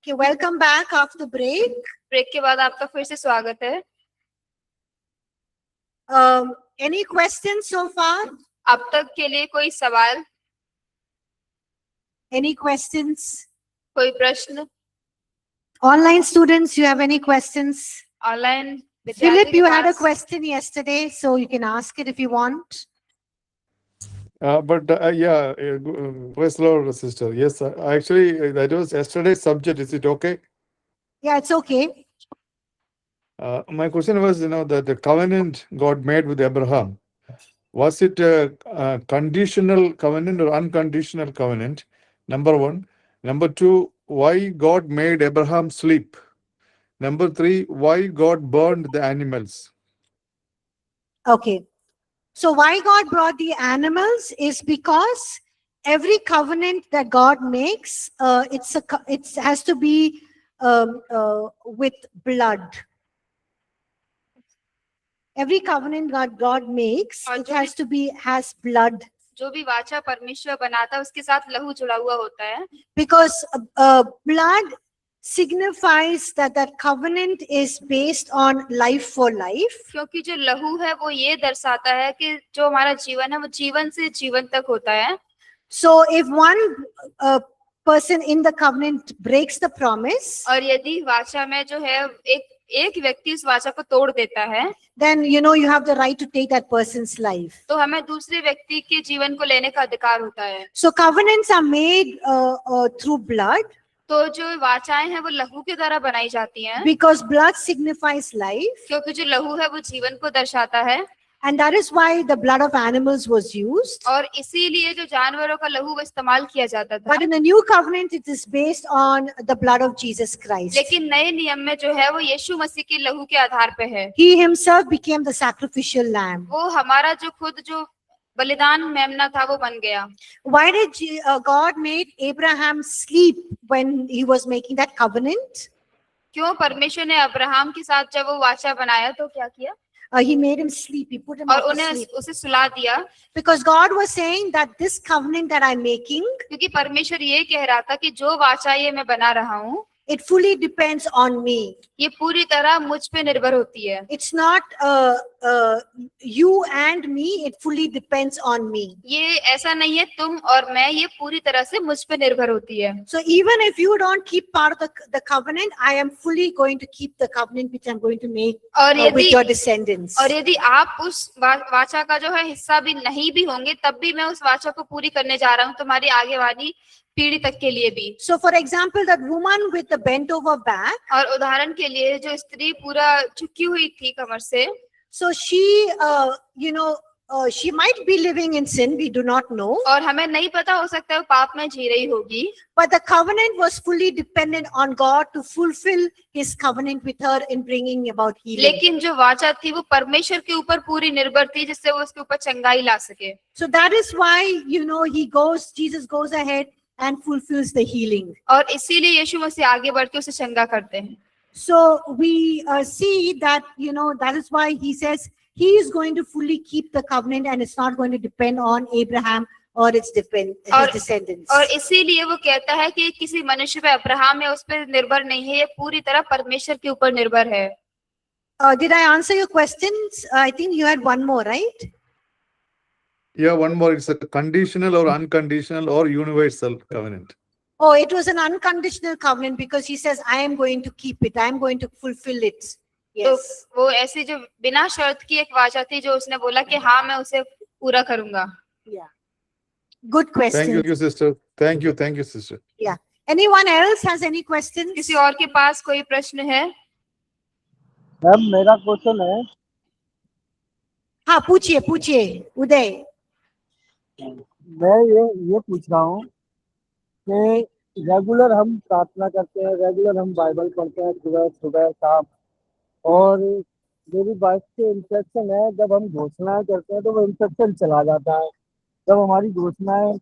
Okay, welcome back after the break. Break के बाद आपका फिर से स्वागत है। Any questions so far? अब तक के लिए कोई सवाल, Any questions? कोई प्रश्न? Online students, you have any questions? Online Philip, you had a question yesterday, so you can ask it if you want. Praise the Lord, sister. Yes, actually, that was yesterday's subject. Is it okay? Yeah, it's okay. My question was, that the covenant God made with Abraham, was it a conditional covenant or unconditional covenant? Number one. Number two, why God made Abraham sleep? Number three, why God burned the animals? Okay. So why God brought the animals is because every covenant that God makes, it has to be with blood. Every covenant God makes, it has blood. जो भी वाचा परमेश्वर बनाता है उसके साथ लहू जुड़ा हुआ होता है, Because blood signifies that covenant is based on life for life. क्योंकि जो लहू है वो ये दर्शाता है कि जो हमारा जीवन है वो जीवन से जीवन तक होता है। So if one person in the covenant breaks the promise, और यदि वाचा में जो है एक व्यक्ति उस वाचा को तोड़ देता है, then you have the right to take that person's life. तो हमें दूसरे व्यक्ति के जीवन को लेने का अधिकार होता है। So covenants are made through blood. तो जो वाचाएं हैं वो लहू के द्वारा बनाई जाती हैं, because blood signifies life, क्योंकि जो लहू है वो जीवन को दर्शाता है। and that is why the blood of animals was used. और इसीलिए जो जानवरों का लहू वो इस्तेमाल किया जाता था। But in the new covenant it is based on the blood of Jesus Christ. लेकिन नए नियम में जो है वो यीशु मसीह के लहू के आधार पे है। He himself became the sacrificial lamb. वो हमारा जो बलिदान मेमना था वो बन गया। Why did God made Abraham sleep when he was making that covenant? क्यों परमेश्वर ने अब्राहम के साथ जब वो वाचा बनाया तो क्या किया? He made him sleep. He put him और to उन्हें sleep. उसे सुला दिया, Because God was saying that this covenant that I'm making, क्योंकि परमेश्वर ये कह रहा था कि जो वाचा ये मैं बना रहा हूँ it fully depends on me. ये पूरी तरह मुझ पे निर्भर होती है। It's not you and me, it fully depends on me. ये ऐसा नहीं है तुम और मैं, ये पूरी तरह से मुझ पे निर्भर होती है। So even if you don't keep part of the covenant, I am fully going to keep the covenant which I'm going to make with your descendants. और यदि आप उस वाचा का जो है हिस्सा भी नहीं भी होंगे तब भी मैं उस वाचा को पूरी करने जा रहा हूँ तुम्हारी आगे वाली पीढ़ी तक के लिए भी। So for example, that woman with the bent over back, और उदाहरण के लिए जो स्त्री पूरा झुकी हुई थी कमर से, so she she might be living in sin, we do not know, और हमें नहीं पता, हो सकता है वो पाप में जी रही होगी, but the covenant was fully dependent on God to fulfill his covenant with her in bringing about healing. लेकिन जो वाचा थी वो परमेश्वर के ऊपर पूरी निर्भर थी जिससे वो उसके ऊपर चंगाई ला सके। So that is why Jesus goes ahead and fulfills the healing. और इसीलिए यीशु मसीह आगे बढ़ के उसे चंगा करते हैं। So we see that that is why he says he is going to fully keep the covenant and it's not going to depend on Abraham or his descendants. और इसीलिए वो कहता है कि किसी मनुष्य पे, अब्राहम या उस पर निर्भर नहीं है, ये पूरी तरह परमेश्वर के ऊपर निर्भर है। Did I answer your questions? I think you had one more, right? Yeah, one more. It's a conditional or unconditional or universal covenant. Oh, it was an unconditional covenant because he says, I am going to keep it. I am going to fulfill it. Yes. तो वो ऐसी जो बिना शर्त की एक वाचा थी जो उसने बोला कि हाँ मैं उसे पूरा करूंगा। Yeah. Good question. Thank you, sister. Thank you, sister. Yeah. Anyone else has any questions? किसी और के पास कोई प्रश्न है? मैम मेरा क्वेश्चन है। हाँ पूछिए उदय। मैं ये पूछ रहा हूँ कि रेगुलर हम प्रार्थना करते हैं, रेगुलर हम बाइबल पढ़ते हैं सुबह शाम, और मेरी वाइफ के इन्फेक्शन है, जब हम घोषणाएं करते हैं तो वो इन्फेक्शन चला जाता है, जब हमारी घोषणाएं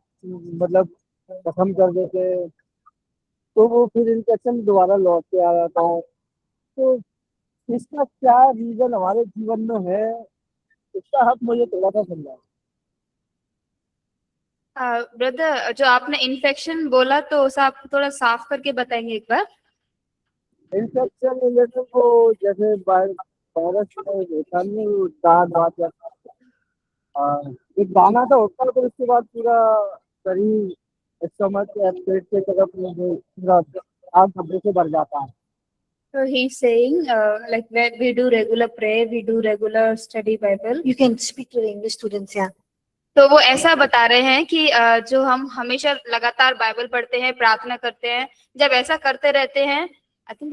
मतलब खत्म कर देते हैं तो वो फिर इन्फेक्शन दोबारा लौट के आ जाता है। तो इसका क्या रीजन हमारे जीवन में है, इसका आप मुझे थोड़ा सा समझाओ। ब्रदर, जो आपने इन्फेक्शन बोला तो उसे आप थोड़ा साफ करके बताएंगे एक बार? इन्फेक्शन रिलेटेड वो जैसे वायरस में होता नहीं, वो दांत जाता है, एक दाना तो होता है, फिर उसके बाद पूरा शरीर स्टमक या पेट के तरफ में जो पूरा आग धब्बे से भर जाता है। So he's saying, like when we do regular prayer, we do regular study Bible. You can speak to the English students, yeah. तो वो ऐसा बता रहे हैं कि जो हम हमेशा लगातार बाइबल पढ़ते हैं, प्रार्थना करते हैं, जब ऐसा करते रहते हैं, I think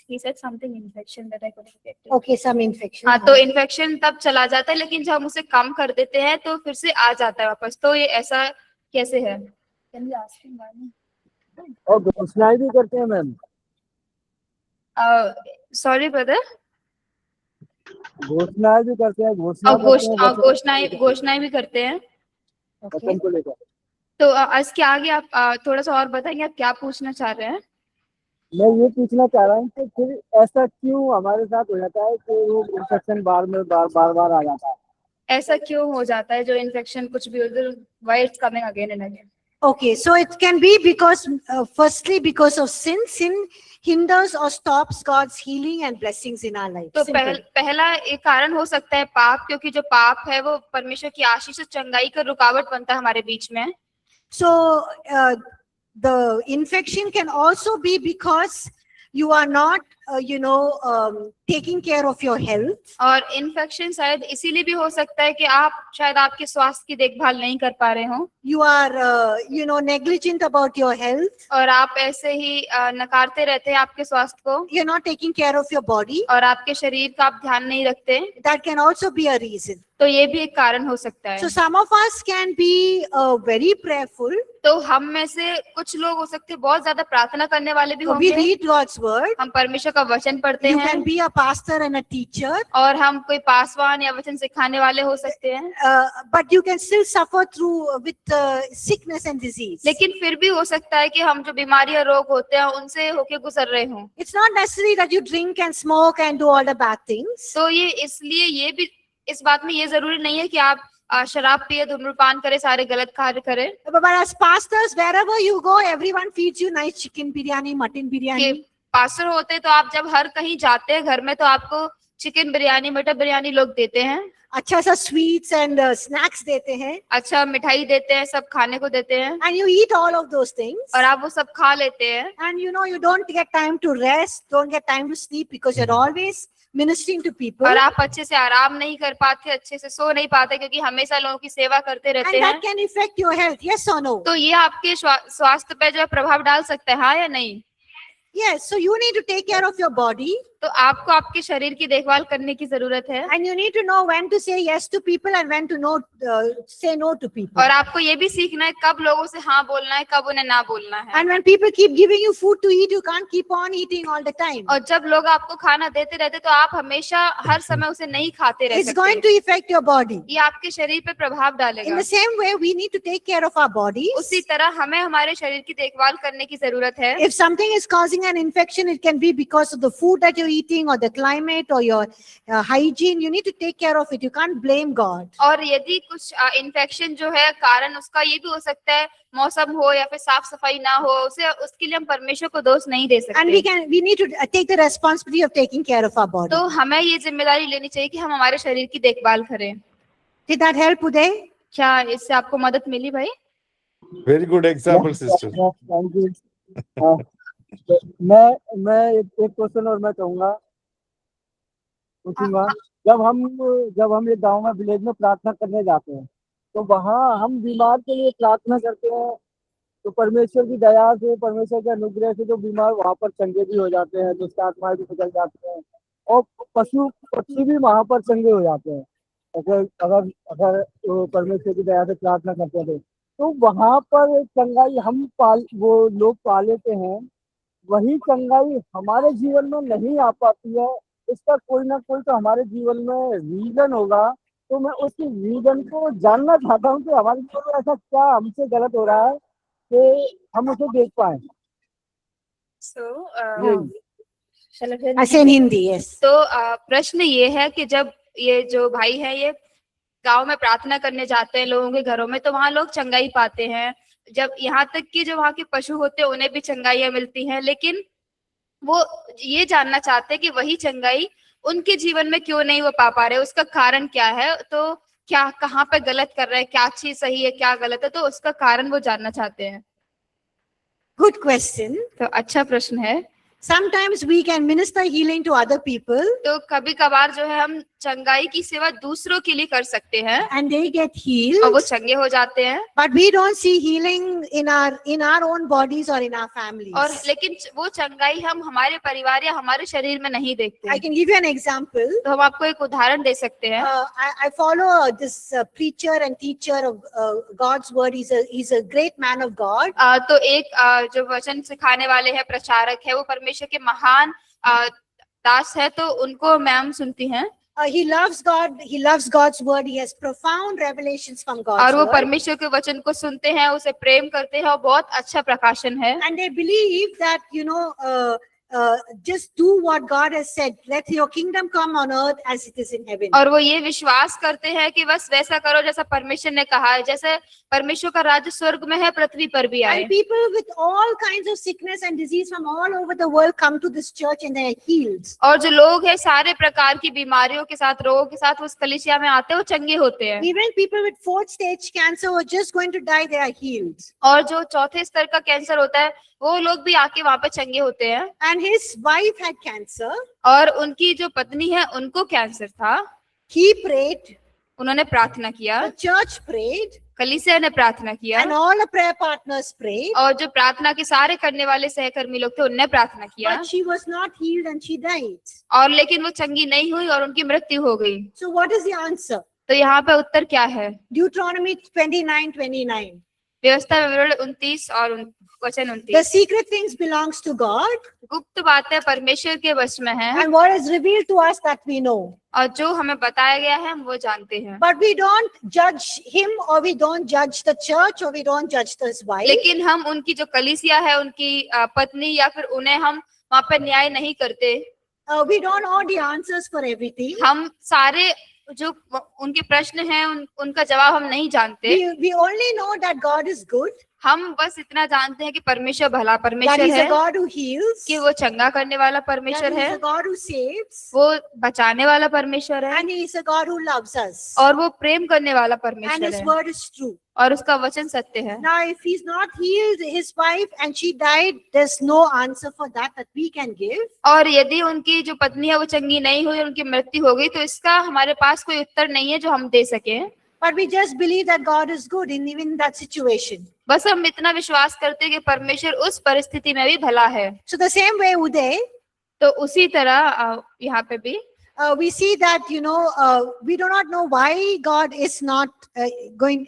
he said something infection that I couldn't get it. Okay, some infection. हाँ, तो इन्फेक्शन तब चला जाता है, लेकिन जब हम उसे कम कर देते हैं तो फिर से आ जाता है वापस। तो ये ऐसा कैसे है? Can we ask him why? और घोषणाएं भी करते हैं मैम, Sorry brother. घोषणाएं भी करते हैं, और घोषणाएं भी करते हैं। वचन को लेकर। तो इसके आगे आप थोड़ा सा और बताएंगे, आप क्या पूछना चाह रहे हैं? मैं ये पूछना चाह रहा हूँ कि फिर ऐसा क्यों हमारे साथ हो जाता है कि वो इन्फेक्शन बार बार आ जाता है? ऐसा क्यों हो जाता है जो इन्फेक्शन कुछ भी उधर, why it's coming again and again? Okay, so it can be because, firstly, because of sin. Sin hinders or stops God's healing and blessings in our life. तो Simple. पहला एक कारण हो सकता है पाप, क्योंकि जो पाप है वो परमेश्वर की आशीष और चंगाई का रुकावट बनता है हमारे बीच में। So the infection can also be because you are not, taking care of your health. और इन्फेक्शन शायद इसीलिए भी हो सकता है कि आप शायद आपके स्वास्थ्य की देखभाल नहीं कर पा रहे हो, You are, negligent about your health. और आप ऐसे ही नकारते रहते हैं आपके स्वास्थ्य को, You're not taking care of your body. और आपके शरीर का आप ध्यान नहीं रखते। That can also be a reason. तो ये भी एक कारण हो सकता है। So some of us can be very prayerful. तो हम में से कुछ लोग हो सकते हैं बहुत ज्यादा प्रार्थना करने वाले भी We होंगे। read God's word. हम परमेश्वर का वचन पढ़ते You हैं, can be a pastor and a teacher. और हम कोई पासवान या वचन सिखाने वाले हो सकते हैं, But you can still suffer through with sickness and disease. लेकिन फिर भी हो सकता है कि हम जो बीमारी या रोग होते हैं उनसे होके गुजर रहे हों। It's not necessary that you drink and smoke and do all the bad things. तो ये इसलिए ये भी इस बात में ये जरूरी नहीं है कि आप शराब पिए, धूम्रपान करें, सारे गलत कार्य करें। But as pastors, wherever you go, everyone feeds you nice chicken biryani, mutton कि biryani. पास्टर होते तो आप जब हर कहीं जाते हैं घर में, तो आपको चिकन बिरयानी, मटन बिरयानी लोग देते हैं, अच्छा सा sweets and snacks देते हैं. अच्छा मिठाई देते हैं, सब खाने को देते हैं, And you eat all of those things. और आप वो सब खा लेते हैं। And you don't get time to rest, don't get time to sleep because you're always ministering to people. और आप अच्छे से आराम नहीं कर पाते, अच्छे से सो नहीं पाते, क्योंकि हमेशा लोगों की सेवा करते रहते And हैं। that can affect your health, yes or no? तो ये आपके स्वास्थ्य पे जो है प्रभाव डाल सकता है, हाँ या नहीं? Yes, so you need to take care of your body. तो आपको आपके शरीर की देखभाल करने की जरूरत है, And you need to know when to say yes to people and when to say no to people. और आपको ये भी सीखना है कब लोगों से हाँ बोलना है, कब उन्हें ना बोलना है। And when people keep giving you food to eat, you can't keep on eating all the time. और जब लोग आपको खाना देते रहते तो आप हमेशा हर समय उसे नहीं खाते रह It's going सकते। to affect your body. ये आपके शरीर पे प्रभाव In डालेगा। the same way, we need to take care of our bodies. उसी तरह हमें हमारे शरीर की देखभाल करने की जरूरत है। If something is causing an infection, it can be because of the food that you're eating or the climate or your hygiene. You need to take care of it. You can't blame God. और यदि कुछ infection जो है कारण उसका ये भी हो सकता है मौसम हो या फिर साफ सफाई ना हो, उसे उसके लिए हम परमेश्वर को दोष नहीं दे And we सकते। need to take the responsibility of taking care of our body. तो हमें ये जिम्मेदारी लेनी चाहिए कि हम हमारे शरीर की देखभाल करें। Did that help, Uday? क्या इससे आपको मदद मिली भाई? Very good example, sister. Thank you. हाँ, तो मैं एक क्वेश्चन और मैं पूछूंगा। जब हम एक गांव में विलेज में प्रार्थना करने जाते हैं, तो वहाँ हम बीमार के लिए प्रार्थना करते हैं, तो परमेश्वर की दया से, परमेश्वर के अनुग्रह से जो बीमार वहाँ पर चंगे भी हो जाते हैं, दुष्ट आत्माएं भी निकल जाते हैं, और पशु पक्षी भी वहाँ पर चंगे हो जाते हैं। अगर परमेश्वर की दया से प्रार्थना करते हैं तो वहाँ पर चंगाई वो लोग पा लेते हैं, वही चंगाई हमारे जीवन में नहीं आ पाती है। इसका कोई ना कोई तो हमारे जीवन में रीजन होगा। तो मैं उस रीजन को जानना चाहता हूँ कि हमारे जीवन में ऐसा क्या हमसे गलत हो रहा है कि हम उसे देख पाए। I say in Hindi, yes. तो प्रश्न ये है कि जब ये जो भाई है ये गांव में प्रार्थना करने जाते हैं लोगों के घरों में, तो वहां लोग चंगाई पाते हैं। जब यहाँ तक कि जो वहाँ के पशु होते हैं उन्हें भी चंगाइयां मिलती हैं, लेकिन वो ये जानना चाहते हैं कि वही चंगाई उनके जीवन में क्यों नहीं वो पा पा रहे, उसका कारण क्या है, तो क्या कहाँ पे गलत कर रहे हैं, क्या चीज सही है क्या गलत है, तो उसका कारण वो जानना चाहते हैं। Good question. तो अच्छा प्रश्न है। Sometimes we can minister healing to other people तो कभी कभार जो है हम चंगाई की सेवा दूसरों के लिए कर सकते हैं and they get और healed, वो चंगे हो जाते हैं, but we don't see healing in our own bodies or in our families. और लेकिन वो चंगाई हम हमारे परिवार या हमारे शरीर में नहीं देखते I हैं। can give you an example. तो हम आपको एक उदाहरण दे सकते हैं। I follow this preacher and teacher of God's word. He's a great man of God. तो एक जो वचन सिखाने वाले हैं, प्रचारक है, वो परमेश्वर के महान दास है, तो उनको मैम सुनती हैं। He loves God. He loves God's word. He has profound revelations from God's और वो word. परमेश्वर के वचन को सुनते हैं, उसे प्रेम करते हैं और बहुत अच्छा प्रकाशन है। And they believe that, just do what God has said. Let your kingdom come on earth as it is in heaven. और वो ये विश्वास करते हैं कि बस वैसा करो जैसा परमेश्वर ने कहा है, जैसे परमेश्वर का राज्य स्वर्ग में है पृथ्वी पर भी आए। And people with all kinds of sickness and disease from all over the world come to this church and they are healed. और जो लोग हैं सारे प्रकार की बीमारियों के साथ, रोगों के साथ उस कलीसिया में आते हैं, वो चंगे होते हैं। Even people with 4th stage cancer who are just going to die, they are healed. और जो चौथे स्तर का कैंसर होता है, वो लोग भी आके वहां पे चंगे होते हैं। And his wife had cancer. और उनकी जो पत्नी है उनको कैंसर था। He prayed. उन्होंने प्रार्थना किया, The church prayed. कलीसिया ने प्रार्थना किया, And all the prayer partners prayed. और जो प्रार्थना के सारे करने वाले सहकर्मी लोग थे उनने प्रार्थना किया, But she was not healed and she died. और लेकिन वो चंगी नहीं हुई और उनकी मृत्यु हो गई। So what is the answer? तो यहाँ पे उत्तर क्या है? Deuteronomy 29:29. व्यवस्था विवरण 29 और वचन The 29। secret things belongs to God, गुप्त बातें परमेश्वर के वश में है, and what is revealed to us that we know. और जो हमें बताया गया है हम वो जानते हैं। But we don't judge him, or we don't judge the church, or we don't judge his wife. लेकिन हम उनकी जो कलीसिया है, उनकी पत्नी या फिर उन्हें हम वहाँ पे न्याय नहीं करते। We don't know the answers for everything. हम सारे जो उनके प्रश्न हैं उनका जवाब हम नहीं जानते। We only know that God is good, हम बस इतना जानते हैं कि परमेश्वर भला that परमेश्वर He's a है, God who heals, कि वो चंगा करने वाला that परमेश्वर He's है, a God who saves, वो बचाने वाला परमेश्वर है, and He is a God who loves us. और वो प्रेम करने वाला And परमेश्वर His है, word is true. और उसका वचन सत्य है। Now, if He's not healed his wife and she died, there's no answer for that we can give. और यदि उनकी जो पत्नी है वो चंगी नहीं हुई, उनकी मृत्यु हो गई, तो इसका हमारे पास कोई उत्तर नहीं है जो हम दे सके। But we just believe that God is good in even that situation. बस हम इतना विश्वास करते हैं कि परमेश्वर उस परिस्थिति में भी भला है। So the same way, Uday, तो उसी तरह यहाँ पे भी we see that, we do not know why God is not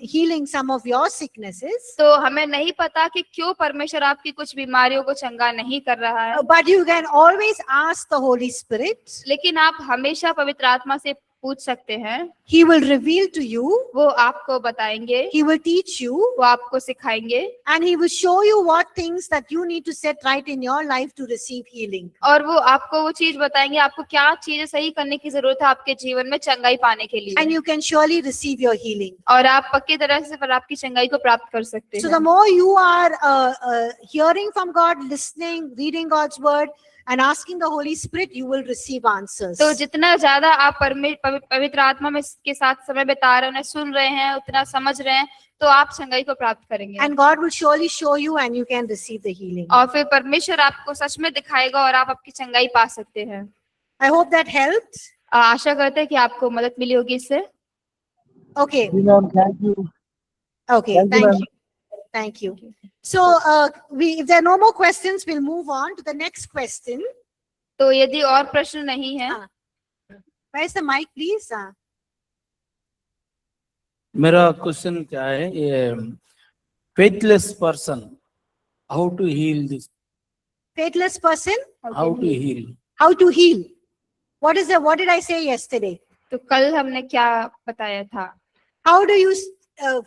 healing some of your sicknesses. तो हमें नहीं पता कि क्यों परमेश्वर आपकी कुछ बीमारियों को चंगा नहीं कर रहा है। But you can always ask the Holy Spirit. लेकिन आप हमेशा पवित्र आत्मा से पूछ सकते हैं, He will reveal to you, वो आपको बताएंगे, He will teach you, वो आपको सिखाएंगे, and He will show you what things that you need to set right in your life to receive healing. और वो आपको वो चीज बताएंगे, आपको क्या चीजें सही करने की जरूरत है आपके जीवन में चंगाई पाने के लिए, And you can surely receive your healing. और आप पक्की तरह से पर आपकी चंगाई को प्राप्त कर सकते So हैं। the more you are hearing from God, listening, reading God's word, and asking the Holy Spirit, you will receive answers. तो जितना ज्यादा आप पवित्र आत्मा में के साथ समय बिता रहे हैं, उन्हें सुन रहे हैं, उतना समझ रहे हैं, तो आप चंगाई को प्राप्त करेंगे। And God will surely show you, and you can receive the healing. और फिर परमेश्वर आपको सच में दिखाएगा और आप आपकी चंगाई पा सकते हैं। I hope that helped. आशा करते हैं कि आपको मदद मिली होगी इससे। Okay. जी ma'am, thank you. Okay. Thank you, Thank ma'am. you. Thank you. So, if there are no more questions, we'll move on to the next question. तो यदि और प्रश्न नहीं है, Where's the mic, please? मेरा क्वेश्चन क्या है, ये faithless person, how to heal this? Faithless person, How to heal? how to heal? What did I say yesterday? तो कल हमने क्या बताया था? How do you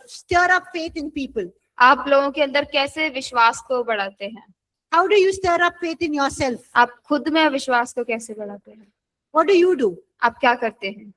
stir up faith in people? आप लोगों के अंदर कैसे विश्वास को बढ़ाते हैं? How do you stir up faith in yourself? आप खुद में विश्वास को कैसे बढ़ाते हैं? What do you do? आप क्या करते हैं?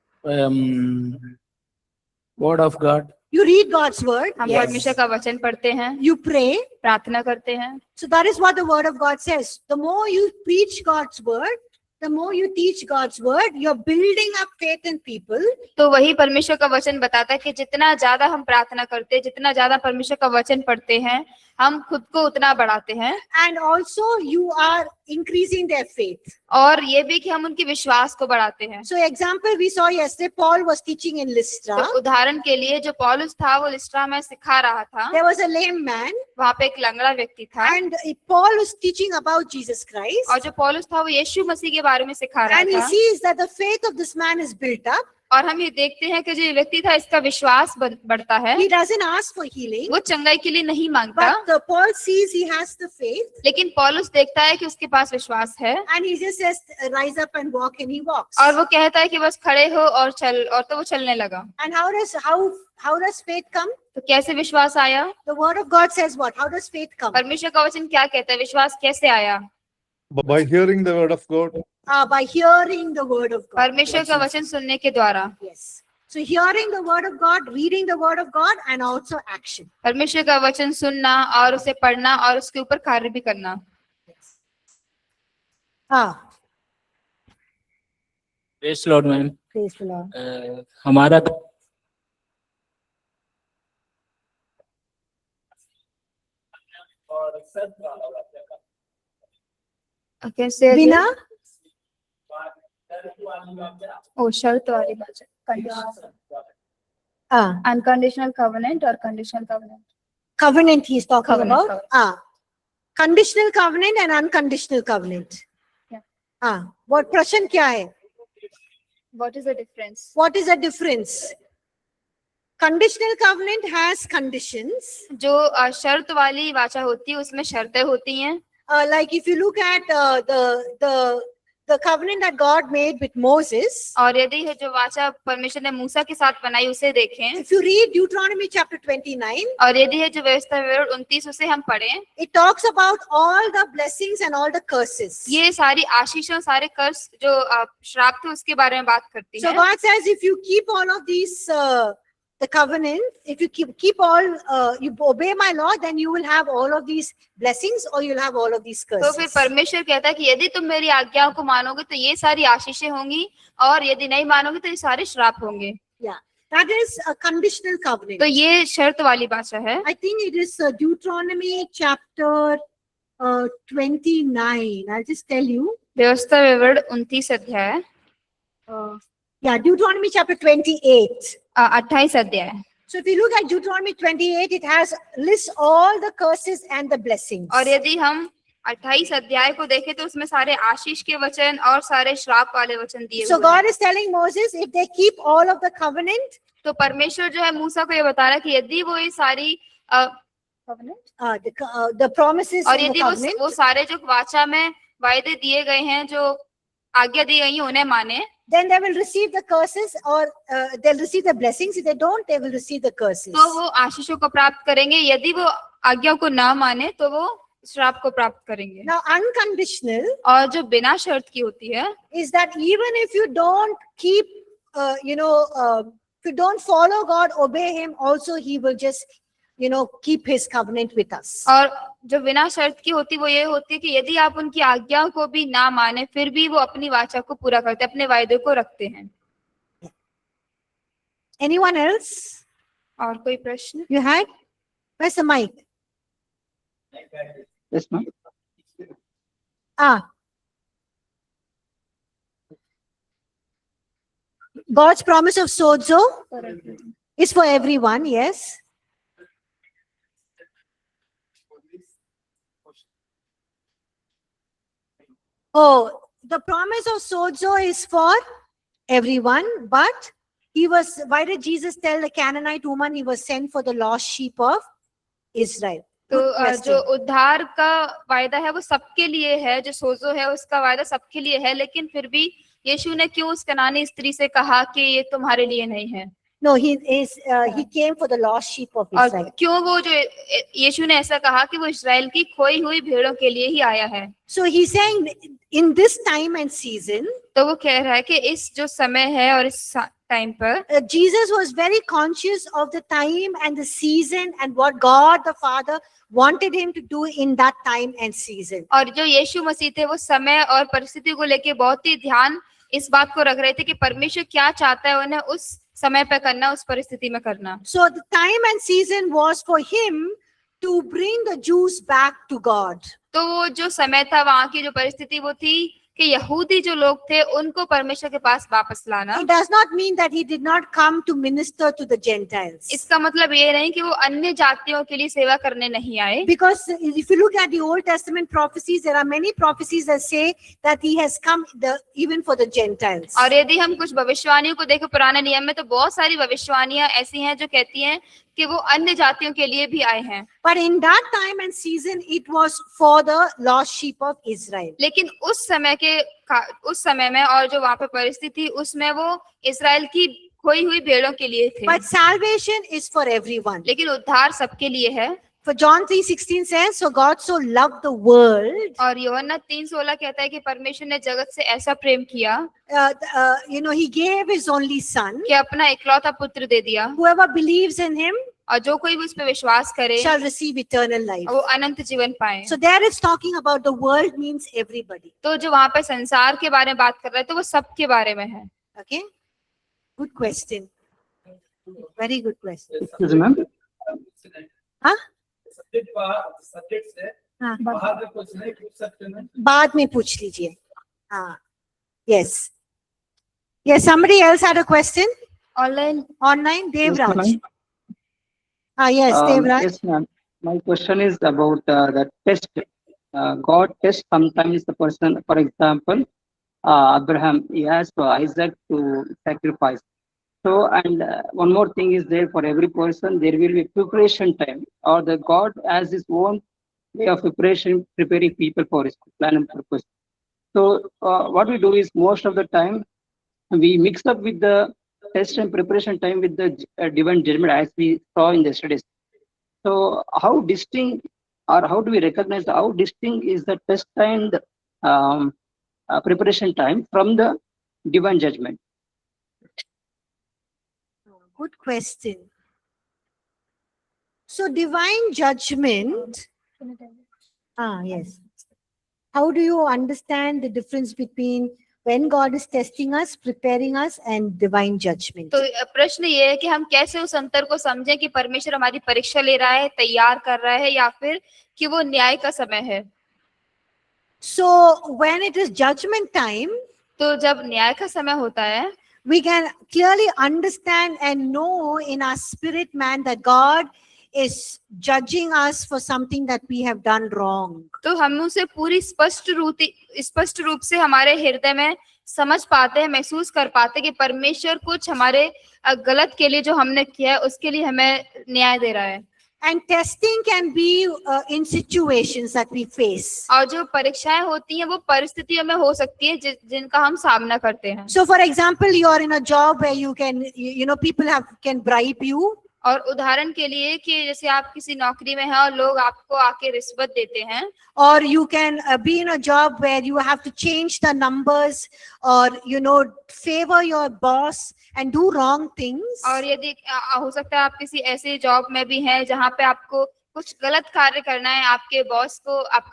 Word of God. You read God's word. हम Yes. परमेश्वर का वचन पढ़ते हैं, You pray. प्रार्थना करते हैं। So that is what the word of God says. The more you preach God's word, the more you teach God's word, you're building up faith in people. तो वही परमेश्वर का वचन बताता है कि जितना ज्यादा हम प्रार्थना करते हैं, जितना ज्यादा परमेश्वर का वचन पढ़ते हैं, हम खुद को उतना बढ़ाते हैं। And also you are increasing their faith. और ये भी कि हम उनके विश्वास को बढ़ाते हैं। So example we saw yesterday, Paul was teaching in Lystra. तो उदाहरण के लिए जो पौलुस था वो लिस्ट्रा में सिखा रहा था, There was a lame man वहां पे एक लंगड़ा व्यक्ति था, and Paul was teaching about Jesus Christ. और जो पौलुस था वो यीशु मसीह के बारे में सिखा रहा And he था। sees that the faith of this man is built up. और हम ये देखते हैं कि जो ये व्यक्ति था इसका विश्वास बढ़ता है। He doesn't ask for healing, वो चंगाई के लिए नहीं मांगता, but Paul sees he has the faith लेकिन पौलुस देखता है कि उसके पास विश्वास है, and he just says, rise up and walk, and he walks. और वो कहता है कि बस खड़े हो और चल, और तो वो चलने लगा। And how does faith come? तो कैसे विश्वास आया? The word of God says what? How does faith come? परमेश्वर का वचन क्या कहता है, विश्वास कैसे आया? By hearing the word of God. By hearing the word of God. परमेश्वर का वचन सुनने के द्वारा। Yes. So hearing the word of God, reading the word of God, and also action. परमेश्वर का वचन सुनना और उसे पढ़ना और उसके ऊपर कार्य भी करना। Praise Lord ma'am. Praise the Lord. हमारा कैसे? Bina? ओ शर्त वाली बात, अनकंडीशनल कवेनेंट और conditional covenant. Covenant he is talking Covenant, about. Conditional covenant and unconditional covenant. Yeah. What प्रश्न क्या है? What is the difference? What is the difference? Conditional covenant has conditions. जो शर्त वाली वाचा होती है उसमें शर्तें होती हैं। Like if you look at the covenant that God made with Moses. और यदि है जो वाचा परमेश्वर ने मूसा के साथ बनाई उसे देखें, If you read Deuteronomy chapter 29, और यदि है जो व्यवस्था विवरण 29 उसे हम पढ़ें, it talks about all the blessings and all the curses. ये सारी आशीषों, सारे कर्ज जो श्राप थे उसके बारे में बात करती So है। God says, if you keep all of these, the covenant, if you keep all, you obey my law, then you will have all of these blessings, or you'll have all of these तो फिर curses. परमेश्वर कहता है कि यदि तुम मेरी आज्ञाओं को मानोगे तो ये सारी आशीषें होंगी, और यदि नहीं मानोगे तो ये सारे श्राप होंगे। Yeah, that is a conditional covenant. तो ये शर्त वाली भाषा है। I think it is Deuteronomy chapter 29. I'll just tell you. व्यवस्था विवरण 29 अध्याय, Yeah, Deuteronomy chapter 28. 28 अध्याय। So if you look at Deuteronomy 28, it has lists all the curses and the blessings. और यदि हम 28 अध्याय को देखें तो उसमें सारे आशीष के वचन और सारे श्राप वाले वचन दिए So हुए God हैं। is telling Moses, if they keep all of the covenant, तो परमेश्वर जो है मूसा को ये बता रहा है कि यदि वो ये सारी covenant, the promises और in the यदि covenant, वो सारे जो वाचा में वायदे दिए गए हैं, जो आज्ञा दी गई है, उन्हें माने, then they will receive the curses, or they'll receive the blessings. If they don't, they will receive the curses. तो वो आशीषों को प्राप्त करेंगे। यदि वो आज्ञा को ना माने तो वो श्राप को प्राप्त करेंगे। Now, unconditional और जो बिना शर्त की होती है, is that even if you don't keep, if you don't follow God, obey Him, also He will just, keep His covenant with us. और जो बिना शर्त की होती वो ये होती है कि यदि आप उनकी आज्ञाओं को भी ना माने फिर भी वो अपनी वाचा को पूरा करते, अपने वायदे को रखते हैं। Anyone else? और कोई प्रश्न? You had? Where's the mic? Yes, ma'am. God's promise of sozo is for everyone, yes. Oh, the promise of sozo is for everyone, but why did Jesus tell the Canaanite woman he was sent for the lost sheep of Israel? तो Good question. जो उद्धार का वायदा है वो सबके लिए है, जो सोजो है उसका वायदा सबके लिए है, लेकिन फिर भी यीशु ने क्यों उस कनानी स्त्री से कहा कि ये तुम्हारे लिए नहीं है? No, he came for the lost sheep of Israel. और क्यों वो जो यीशु ने ऐसा कहा कि वो इस्राएल की खोई हुई भेड़ों के लिए ही आया है? So he's saying in this time and season, तो वो कह रहा है कि इस जो समय है और इस टाइम पर Jesus was very conscious of the time and the season and what God the Father wanted him to do in that time and season. और जो यीशु मसीह थे वो समय और परिस्थिति को लेके बहुत ही ध्यान इस बात को रख रहे थे कि परमेश्वर क्या चाहता है उन्हें उस समय पे करना, उस परिस्थिति में करना। So the time and season was for him to bring the Jews back to God. तो वो जो समय था, वहां की जो परिस्थिति वो थी कि यहूदी जो लोग थे उनको परमेश्वर के पास वापस लाना। It does not mean that he did not come to minister to the Gentiles. इसका मतलब ये नहीं कि वो अन्य जातियों के लिए सेवा करने नहीं आए, Because if you look at the Old Testament prophecies, there are many prophecies that say that he has come even for the Gentiles. और यदि हम कुछ भविष्यवाणियों को देखें पुराने नियम में, तो बहुत सारी भविष्यवाणियां ऐसी हैं जो कहती हैं कि वो अन्य जातियों के लिए भी आए हैं। But in that time and season, it was for the lost sheep of Israel. लेकिन उस समय में और जो वहां पे परिस्थिति थी उसमें वो इस्राएल की खोई हुई भेड़ों के लिए थे। But salvation is for everyone. लेकिन उद्धार सबके लिए है। For John 3:16 says, so God so loved the world. और यूहन्ना 3:16 कहता है कि परमेश्वर ने जगत से ऐसा प्रेम किया He gave his only son. कि अपना इकलौता पुत्र दे दिया, Whoever believes in him और जो कोई भी उस पर विश्वास करे shall receive eternal life. वो अनंत जीवन पाए। So there it's talking about the world means everybody. तो जो वहां पे संसार के बारे में बात कर रहे हैं तो वो सबके बारे में है। Okay? Good question. Very good question. Excuse me, ma'am. हाँ? सब्जेक्ट से हाँ, बाहर में कुछ नहीं पूछ सकते ना। बाद में पूछ लीजिए। हाँ. Yes. Yes, somebody else had a question? Online Online? Yes, Devraj. ma'am. Yes, Devraj. Yes, ma'am. My question is about the test. God tests sometimes the person. For example, Abraham, he asked Isaac to sacrifice. So, and one more thing is there for every person, there will be preparation time, or the God has his own way of preparing people for his plan and purpose. So, what we do is most of the time we mix up with the test and preparation time with the divine judgment, as we saw in the studies. So, how distinct, or how do we recognize how distinct is the test time, the preparation time from the divine judgment? Good question. So divine judgment. Yes. How do you understand the difference between when God is testing us, preparing us, and divine judgment? तो प्रश्न ये है कि हम कैसे उस अंतर को समझें कि परमेश्वर हमारी परीक्षा ले रहा है, तैयार कर रहा है, या फिर कि वो न्याय का समय है। So when it is judgment time, तो जब न्याय का समय होता है, we can clearly understand and know in our spirit man that God is judging us for something that we have done wrong. तो हम उसे पूरी स्पष्ट रूप से हमारे हृदय में समझ पाते हैं, महसूस कर पाते हैं कि परमेश्वर कुछ हमारे गलत के लिए जो हमने किया है उसके लिए हमें न्याय दे रहा है। And testing can be in situations that we face. और जो परीक्षाएं होती हैं वो परिस्थितियों में हो सकती है जिनका हम सामना करते हैं। So for example, you are in a job where you can, people can bribe you. और उदाहरण के लिए कि जैसे आप किसी नौकरी में हैं और लोग आपको आके रिश्वत देते हैं, Or you can be in a job where you have to change the numbers or, favor your boss and do wrong things. और यदि हो सकता है आप किसी ऐसे जॉब में भी हैं जहाँ पे आपको कुछ गलत कार्य करना है आपका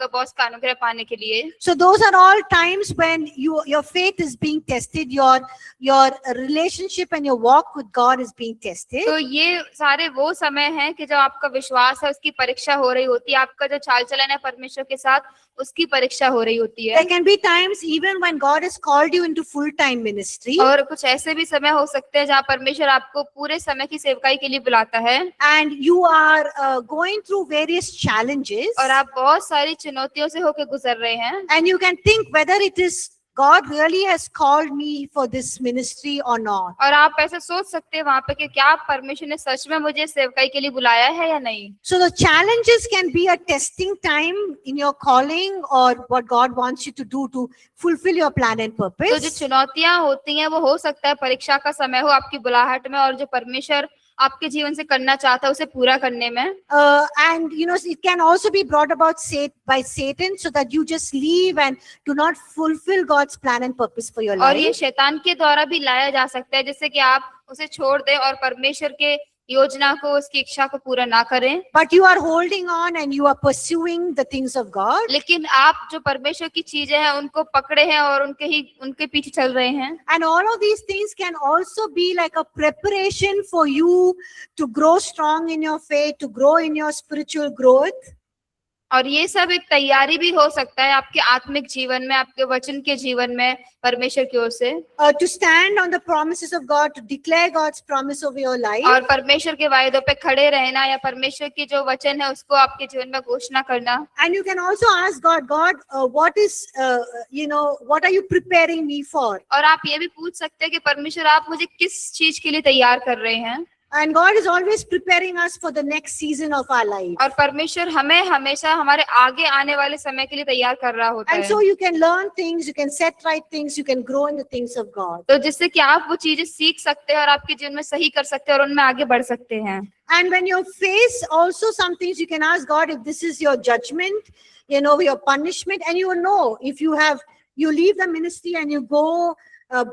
बॉस का अनुग्रह पाने के लिए। So those are all times when your faith is being tested, your relationship and your walk with God is being tested. तो ये सारे वो समय हैं कि जब आपका विश्वास है उसकी परीक्षा हो रही होती है, आपका जो चाल चलन है परमेश्वर के साथ उसकी परीक्षा हो रही होती है। There can be times even when God has called you into full-time ministry. और कुछ ऐसे भी समय हो सकते हैं जहाँ परमेश्वर आपको पूरे समय की सेवकाई के लिए बुलाता है। And you are going through various challenges. और आप बहुत सारी चुनौतियों से होकर गुजर रहे हैं। And you can think whether it is God really has called me for this ministry or not. और आप ऐसा सोच सकते हैं वहाँ पे कि क्या परमेश्वर ने सच में मुझे सेवकाई के लिए बुलाया है या नहीं। So the challenges can be a testing time in your calling or what God wants you to do to fulfill your plan and purpose. तो जो चुनौतियां होती हैं वो हो सकता है परीक्षा का समय हो आपकी बुलाहट में, और जो परमेश्वर आपके जीवन से करना चाहता है उसे पूरा करने में। And it can also be brought about by Satan, so that you just leave and do not fulfill God's plan and purpose for your और ये life. शैतान के द्वारा भी लाया जा सकता है, जिससे कि आप उसे छोड़ दें और परमेश्वर के योजना को, उसकी इच्छा को पूरा ना करें। But you are holding on and you are pursuing the things of God. लेकिन आप जो परमेश्वर की चीजें हैं उनको पकड़े हैं और उनके पीछे चल रहे हैं। And all of these things can also be like a preparation for you to grow strong in your faith, to grow in your spiritual growth. और ये सब एक तैयारी भी हो सकता है आपके आत्मिक जीवन में, आपके वचन के जीवन में परमेश्वर की ओर से, To stand on the promises of God, to declare God's promise over your life. और परमेश्वर के वायदों पे खड़े रहना, या परमेश्वर की जो वचन है उसको आपके जीवन में घोषणा करना। And you can also ask God, what are you preparing me for? और आप ये भी पूछ सकते हैं कि परमेश्वर आप मुझे किस चीज के लिए तैयार कर रहे हैं। And God is always preparing us for the next season of our life. और परमेश्वर हमें हमेशा हमारे आगे आने वाले समय के लिए तैयार कर रहा होता And है। so you can learn things, you can set right things, you can grow in the things of God. तो जिससे कि आप वो चीजें सीख सकते हैं और आपके जीवन में सही कर सकते हैं और उनमें आगे बढ़ सकते हैं। And when you face also some things, you can ask God if this is your judgment, your punishment, and you will know if you leave the ministry and you go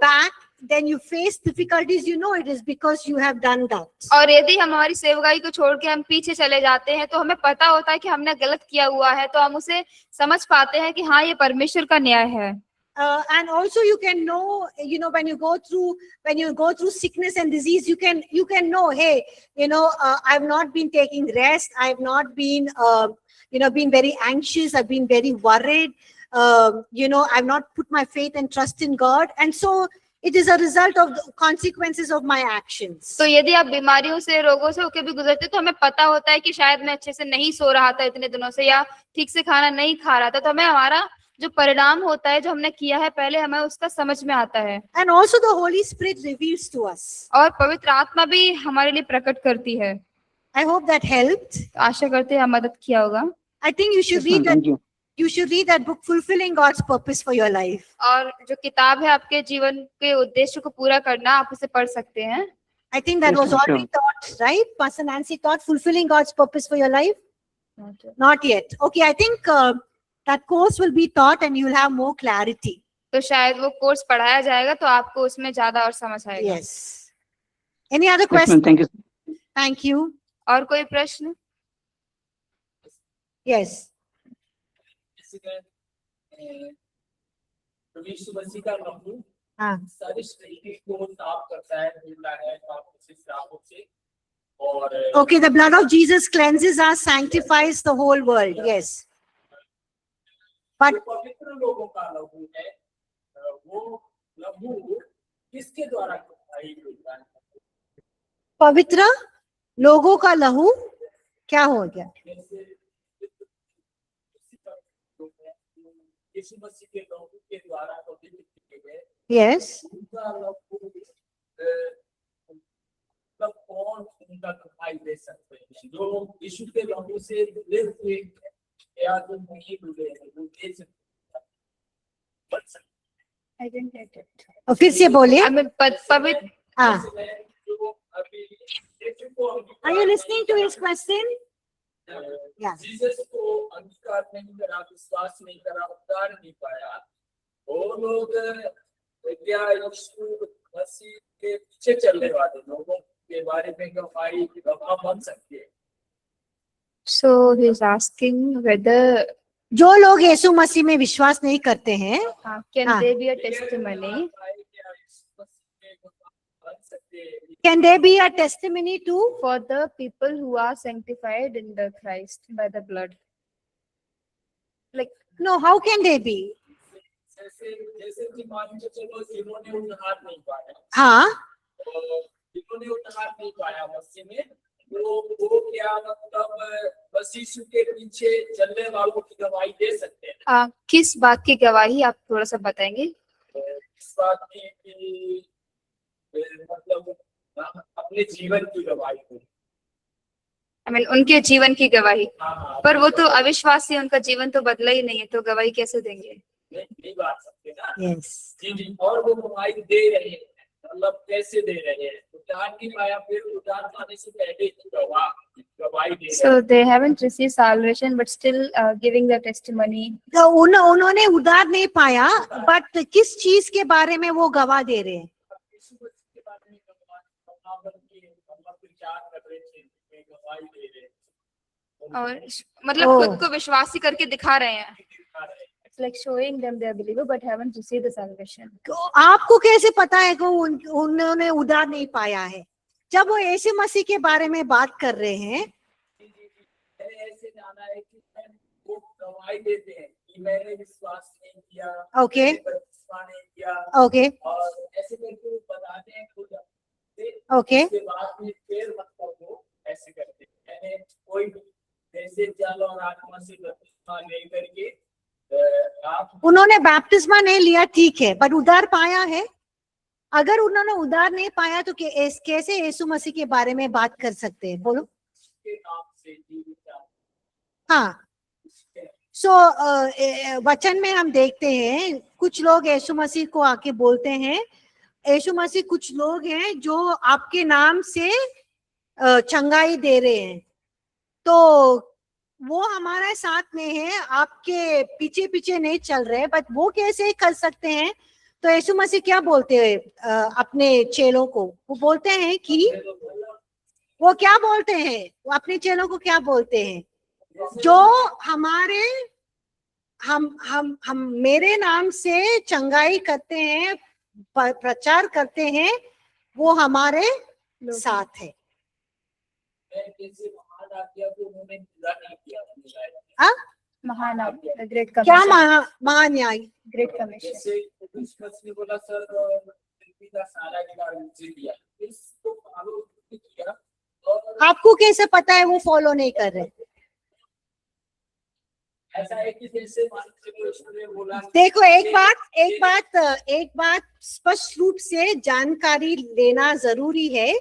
back, then you face difficulties, it is because you have done that. और यदि हम हमारी सेवकाई को छोड़ के हम पीछे चले जाते हैं तो हमें पता होता है कि हमने गलत किया हुआ है, तो हम उसे समझ पाते हैं कि हाँ, ये परमेश्वर का न्याय है। And also you can know, when you go through sickness and disease, you can know, hey, I've not been taking rest, I've not been been very anxious, I've been very worried, I've not put my faith and trust in God, and so it is a result of the consequences of my actions. तो यदि आप बीमारियों से, रोगों से होकर भी गुजरते तो हमें पता होता है कि शायद मैं अच्छे से नहीं सो रहा था इतने दिनों से, या ठीक से खाना नहीं खा रहा था, तो हमें हमारा जो परिणाम होता है, जो हमने किया है पहले, हमें उसका समझ में आता है। And also the Holy Spirit reveals to us. और पवित्र आत्मा भी हमारे लिए प्रकट करती है। I hope that helped. आशा करते हैं मदद किया होगा। I think you should read that. Thank you. You should read that book, Fulfilling God's Purpose for Your Life. और जो किताब है आपके जीवन के उद्देश्य को पूरा करना, आप उसे पढ़ सकते हैं। I think that Yes, was sure. already taught, right? Pastor Nancy taught Fulfilling God's Purpose for Your Life? Not yet. Okay, I think that course will be taught and you will have more clarity. तो शायद वो course पढ़ाया जाएगा तो आपको उसमें ज्यादा और समझ आएगा। Yes. Any other Yes, ma'am. questions? Thank you. Thank you. और कोई प्रश्न? Yes. यीशु मसीह का लहू हाँ. सारे शरीर को साफ करता है, धुलता है पापों से, श्रापों से। और Okay, the blood of Jesus cleanses us, sanctifies the whole world. Yes. But जो पवित्र लोगों का लहू है, वो लहू किसके द्वारा होता है? पवित्र लोगों का लहू क्या हो गया? यीशु मसीह के लहू के द्वारा पवित्र किए गए, Yes. उनका लहू तब कौन उनका दिखाई दे सकते हैं? जो यीशु के लहू से जुड़े हुए या जो नहीं जुड़े हैं, वो दे सकते हैं। और फिर से बोलिए. पवित्र हाँ. जो अभी यीशु को Are you listening to his question? Yeah. Jesus को अंगीकार नहीं करा, विश्वास नहीं करा, उतार नहीं पाया, वो लोग क्या यीशु मसीह के पीछे चलने वाले लोगों के बारे में गवाह बन सकते हैं? So he is asking whether जो लोग यीशु मसीह में विश्वास नहीं करते हैं, can हाँ. there be a testimony? can there be a testimony to? For the people who are sanctified in the Christ by the blood. Like, No, how can they be? जैसे कि मान के चलो जिन्होंने उद्धार नहीं पाया, हाँ. जिन्होंने उद्धार नहीं पाया मसीह में, वो क्या मतलब बस यीशु के पीछे चलने वालों की गवाही दे सकते हैं? किस बात की गवाही आप थोड़ा सा बताएंगे? इस बात की कि मतलब अपने जीवन की गवाही को। I mean, उनके जीवन की गवाही। हाँ, पर वो तो अविश्वासी, उनका जीवन तो बदला ही नहीं है, तो गवाही कैसे देंगे? नहीं बात सकते ना। Yes. जी जी, और वो गवाही दे रहे हैं, मतलब कैसे दे रहे हैं? उद्धार नहीं पाया, फिर उद्धार पाने से पहले गवाही दे रहे So they haven't received salvation, but still giving the testimony. तो उन्होंने उद्धार नहीं पाया, बट किस चीज के बारे में वो गवाह दे रहे हैं? यीशु मसीह के बारे में प्रचार कर रहे थे, गवाही दे रहे थे। और मतलब Oh. खुद को विश्वासी करके दिखा रहे हैं. It's like showing them they are believer but haven't received the salvation. तो आपको कैसे पता है कि उन्होंने उद्धार नहीं पाया है? जब वो यीशु मसीह के बारे में बात कर रहे हैं, मैंने ऐसे जाना है कि वो गवाही देते हैं कि मैंने विश्वास नहीं किया, ओके मैंने बपतिस्मा नहीं किया, ओके और ऐसे करके वो बताते हैं खुद। ओके उसके बाद में फिर मतलब वो ऐसे करते हैं, मैंने कोई जैसे जल और आत्मा से बपतिस्मा ले करके आप उन्होंने बैप्टिस्मा नहीं लिया, ठीक है, पर उद्धार पाया है? अगर उन्होंने उद्धार नहीं पाया तो कैसे यीशु मसीह के बारे में बात कर सकते हैं? बोलो। के नाम से जीवित हाँ, सो वचन में हम देखते हैं कुछ लोग यीशु मसीह को आके बोलते हैं, यीशु मसीह कुछ लोग हैं जो आपके नाम से चंगाई दे रहे हैं, तो वो हमारे साथ में है, आपके पीछे पीछे नहीं चल रहे, बट वो कैसे कर सकते हैं? तो यीशु मसीह क्या बोलते हैं अपने चेलों को? वो बोलते हैं कि वो क्या बोलते हैं? वो अपने चेलों को क्या बोलते हैं? जो हमारे हम मेरे नाम से चंगाई करते हैं, प्रचार करते हैं, वो हमारे साथ है। हाँ? महान ग्रेट क्या कमीशन. महान्याय? Great commission. जैसे ने बोला सर का सारा अधिकार मुझे दिया, इसको फॉलो किया, और आपको कैसे पता है वो फॉलो नहीं कर रहे? ऐसा है कि जैसे ने बोला, देखो, एक बात स्पष्ट रूप से जानकारी लेना जरूरी है।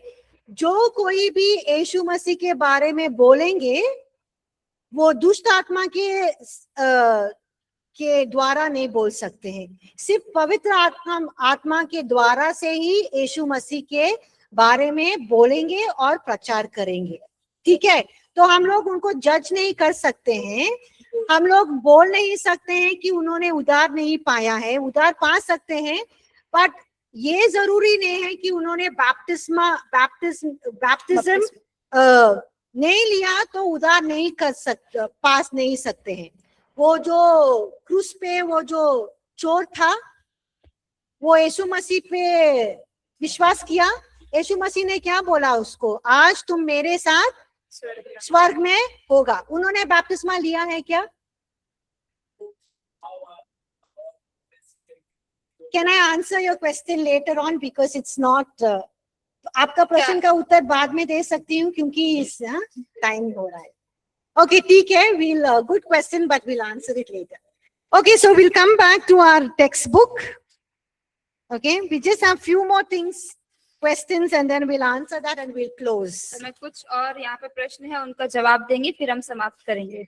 जो कोई भी यीशु मसीह के बारे में बोलेंगे वो दुष्ट आत्मा के द्वारा नहीं बोल सकते हैं, सिर्फ पवित्र आत्मा के द्वारा से ही यीशु मसीह के बारे में बोलेंगे और प्रचार करेंगे। ठीक है, तो हम लोग उनको जज नहीं कर सकते हैं, हम लोग बोल नहीं सकते हैं कि उन्होंने उद्धार नहीं पाया है। उद्धार पा सकते हैं, बट ये जरूरी नहीं है कि उन्होंने बैप्टिज्म नहीं लिया तो उद्धार नहीं कर सकते, पास नहीं सकते हैं। वो जो क्रूस पे वो जो चोर था, वो यीशु मसीह पे विश्वास किया, यीशु मसीह ने क्या बोला उसको? आज तुम मेरे साथ स्वर्ग में होगा। उन्होंने बैप्टिस्मा लिया है क्या? Can I answer your question later on because it's not आपका प्रश्न का उत्तर बाद में दे सकती हूँ क्योंकि इस टाइम हो रहा है। ओके, ठीक है, we'll good question but we'll answer it later. Okay, so we'll come back to our textbook. Okay, we just have few more things, questions, and then we'll answer that and we'll close. मैं कुछ और यहाँ पे प्रश्न है उनका जवाब देंगे, फिर हम समाप्त करेंगे.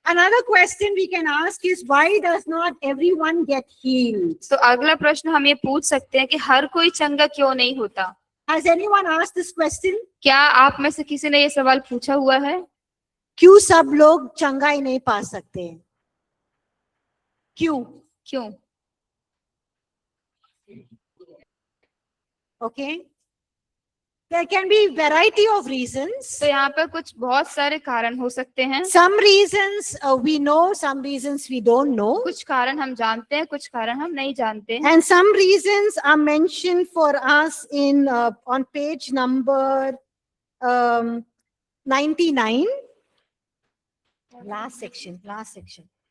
Another question we can ask is why does not everyone get healed? तो अगला प्रश्न हम ये पूछ सकते हैं कि हर कोई चंगा क्यों नहीं होता? Has anyone asked this question? क्या आप में से किसी ने ये सवाल पूछा हुआ है? क्यों सब लोग चंगाई नहीं पा सकते हैं? क्यों? क्यों? Okay. There can be variety of reasons. तो यहाँ पे कुछ बहुत सारे कारण हो सकते हैं. Some reasons we know, some reasons we don't know. कुछ कारण हम जानते हैं, कुछ कारण हम नहीं जानते हैं. And some reasons are mentioned for us in on page number 99. Last section.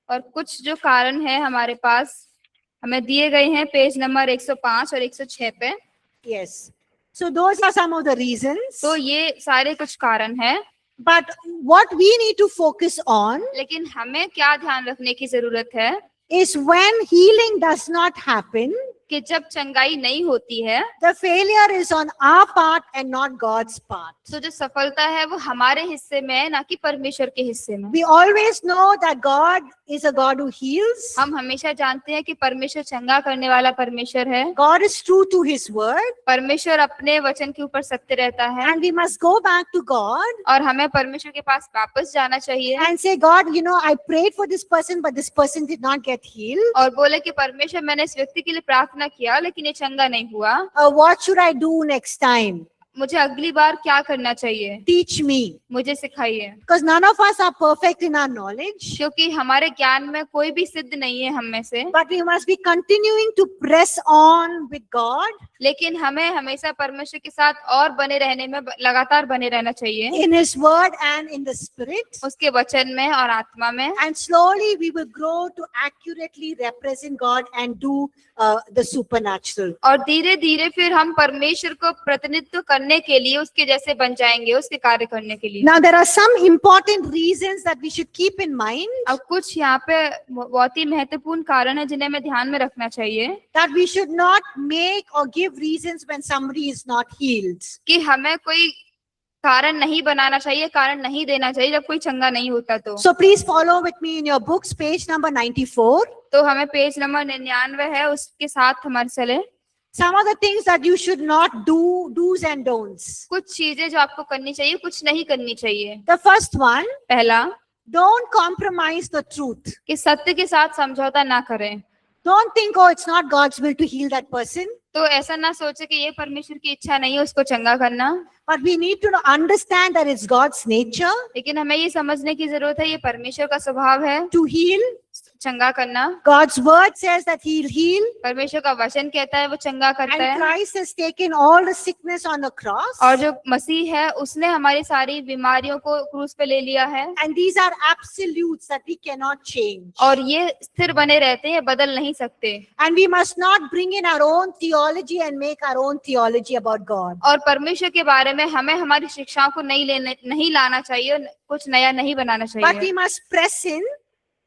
और कुछ जो कारण है हमारे पास हमें दिए गए हैं पेज नंबर 105 और 106 पे. Yes. So those are some of the reasons. तो ये सारे कुछ कारण हैं. But what we need to focus on लेकिन हमें क्या ध्यान रखने की जरूरत है is when healing does not happen, कि जब चंगाई नहीं होती है the failure is on our part and not God's part. तो जो सफलता है वो हमारे हिस्से में है, ना कि परमेश्वर के हिस्से में. We always know that God is a God who heals. हम हमेशा जानते हैं कि परमेश्वर चंगा करने वाला परमेश्वर है। God is true to his word. परमेश्वर अपने वचन के ऊपर सत्य रहता है And we must go back to God और हमें परमेश्वर के पास वापस जाना चाहिए and say, God, I prayed for this person, but this person did not get healed. और बोले कि परमेश्वर मैंने इस व्यक्ति के लिए प्रार्थना किया लेकिन ये चंगा नहीं हुआ, What should I do next time? मुझे अगली बार क्या करना चाहिए, Teach me. मुझे सिखाइए। Because none of us are perfect in our knowledge. क्योंकि हमारे ज्ञान में कोई भी सिद्ध नहीं है हम में से, But we must be continuing to press on with God लेकिन हमें हमेशा परमेश्वर के साथ और बने रहने में लगातार बने रहना चाहिए, in his word and in the spirit. उसके वचन में और आत्मा में। And slowly we will grow to accurately represent God and do the supernatural. और धीरे धीरे फिर हम परमेश्वर को प्रतिनिधित्व करने के लिए उसके जैसे बन जाएंगे, उसके कार्य करने के लिए। Now there are some important reasons that we should keep in mind अब कुछ यहाँ पे बहुत ही महत्वपूर्ण कारण है जिन्हें हमें ध्यान में रखना चाहिए that we should not make or give reasons when somebody is not healed. कि हमें कोई कारण नहीं बनाना चाहिए, कारण नहीं देना चाहिए जब कोई चंगा नहीं होता तो। So please follow with me in your books, page number 94. तो हमें पेज नंबर 99 है उसके साथ हमारे चले। Some of the things that you should not do, do's and don'ts. कुछ चीजें जो आपको करनी चाहिए, कुछ नहीं करनी चाहिए। The first one, पहला, don't compromise the truth. कि सत्य के साथ समझौता ना करें। Don't think, oh, it's not God's will to heal that person. तो ऐसा ना सोचे कि ये परमेश्वर की इच्छा नहीं है उसको चंगा करना, But we need to understand that it's God's nature लेकिन हमें ये समझने की जरूरत है ये परमेश्वर का स्वभाव है to heal. चंगा करना। God's word says that he'll heal. परमेश्वर का वचन कहता है वो चंगा करता And है, Christ has taken all the sickness on the cross. और जो मसीह है उसने हमारी सारी बीमारियों को क्रूस पे ले लिया है, And these are absolutes that we cannot change. और ये स्थिर बने रहते हैं, बदल नहीं सकते। And we must not bring in our own theology and make our own theology about God. और परमेश्वर के बारे में हमें हमारी शिक्षाओं को नहीं लाना चाहिए, कुछ नया नहीं बनाना But चाहिए, we must press in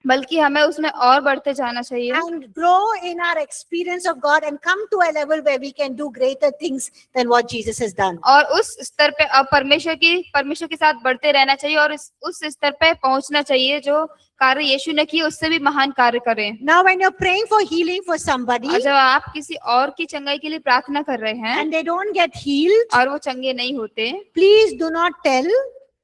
बल्कि हमें उसमें और बढ़ते जाना चाहिए and grow in our experience of God and come to a level where we can do greater things than what Jesus has done. और उस स्तर पे अब परमेश्वर के साथ बढ़ते रहना चाहिए और उस स्तर पे पहुंचना चाहिए जो कार्य यीशु ने किए उससे भी महान कार्य करें। Now when you're praying for healing for somebody और जब आप किसी और की चंगाई के लिए प्रार्थना कर रहे हैं and they don't get healed, और वो चंगे नहीं होते, please do not tell,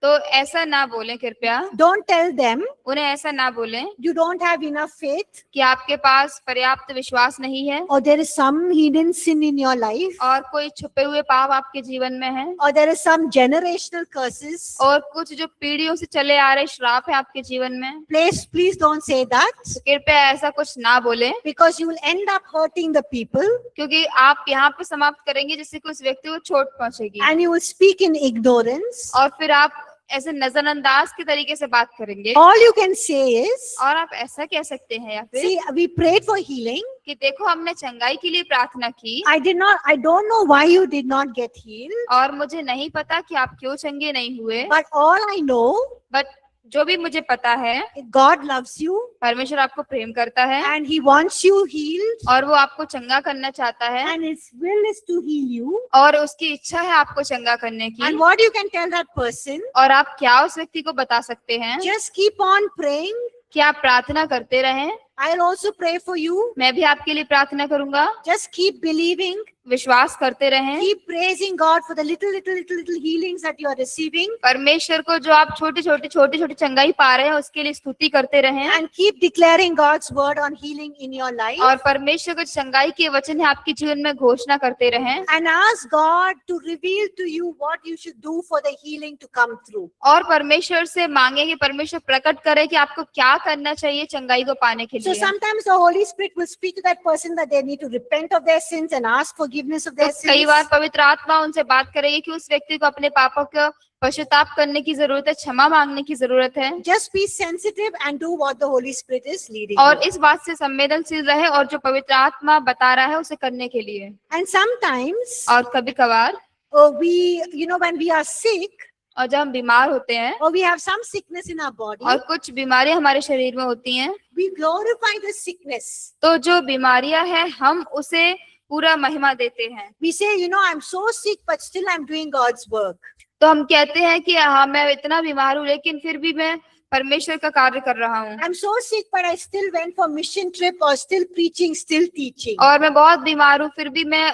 तो ऐसा ना बोलें, कृपया don't tell them उन्हें ऐसा ना बोलें you don't have enough faith कि आपके पास पर्याप्त विश्वास नहीं है or there is some hidden sin in your life और कोई छुपे हुए पाप आपके जीवन में है or there is some generational curses. और कुछ जो पीढ़ियों से चले आ रहे श्राप है आपके जीवन में, Please don't say that, तो कृपया ऐसा कुछ ना बोलें, because you will end up hurting the people क्योंकि आप यहाँ पे समाप्त करेंगे जिससे कि उस व्यक्ति को चोट पहुंचेगी and you will speak in ignorance. और फिर आप ऐसे नजरअंदाज के तरीके से बात करेंगे। All you can say is, और आप ऐसा कह सकते हैं या फिर see, we prayed for healing. कि देखो हमने चंगाई के लिए प्रार्थना की I don't know why you did not get healed, और मुझे नहीं पता कि आप क्यों चंगे नहीं हुए, but all I know, but जो भी मुझे पता है God loves you परमेश्वर आपको प्रेम करता है and he wants you healed और वो आपको चंगा करना चाहता है and his will is to heal you. और उसकी इच्छा है आपको चंगा करने की। And what you can tell that person, और आप क्या उस व्यक्ति को बता सकते हैं just keep on praying. कि आप प्रार्थना करते रहें, I'll also pray for you. मैं भी आपके लिए प्रार्थना करूंगा, Just keep believing, विश्वास करते रहें, keep praising God for the little healings that you are receiving, परमेश्वर को जो आप छोटी छोटी चंगाई पा रहे हैं उसके लिए स्तुति करते रहें, and keep declaring God's word on healing in your life. और परमेश्वर को चंगाई के वचन है आपके जीवन में घोषणा करते रहें, And ask God to reveal to you what you should do for the healing to come through. और परमेश्वर से मांगे कि परमेश्वर प्रकट करे कि आपको क्या करना चाहिए चंगाई को पाने के So लिए। sometimes the Holy Spirit will speak to that person that they need to repent of their sins and ask forgiveness of तो their कई sins. बार पवित्र आत्मा उनसे बात करेगी कि उस व्यक्ति को अपने पापों का पश्चाताप करने की जरूरत है, क्षमा मांगने की जरूरत है, Just be sensitive and do what the Holy Spirit is leading और you. इस बात से संवेदनशील रहे और जो पवित्र आत्मा बता रहा है उसे करने के लिए। And sometimes और कभी कभार when we are sick और जब हम बीमार होते हैं or we have some sickness in our body, और कुछ बीमारियां हमारे शरीर में होती हैं, we glorify the sickness. तो जो बीमारियां हैं हम उसे पूरा महिमा देते हैं। We say, I'm so sick, but still I'm doing God's work. तो हम कहते हैं कि हाँ मैं इतना बीमार हूँ लेकिन फिर भी मैं परमेश्वर का कार्य कर रहा हूँ। I'm so sick, but I still went for mission trip or still preaching, still teaching. और मैं बहुत बीमार हूँ, फिर भी मैं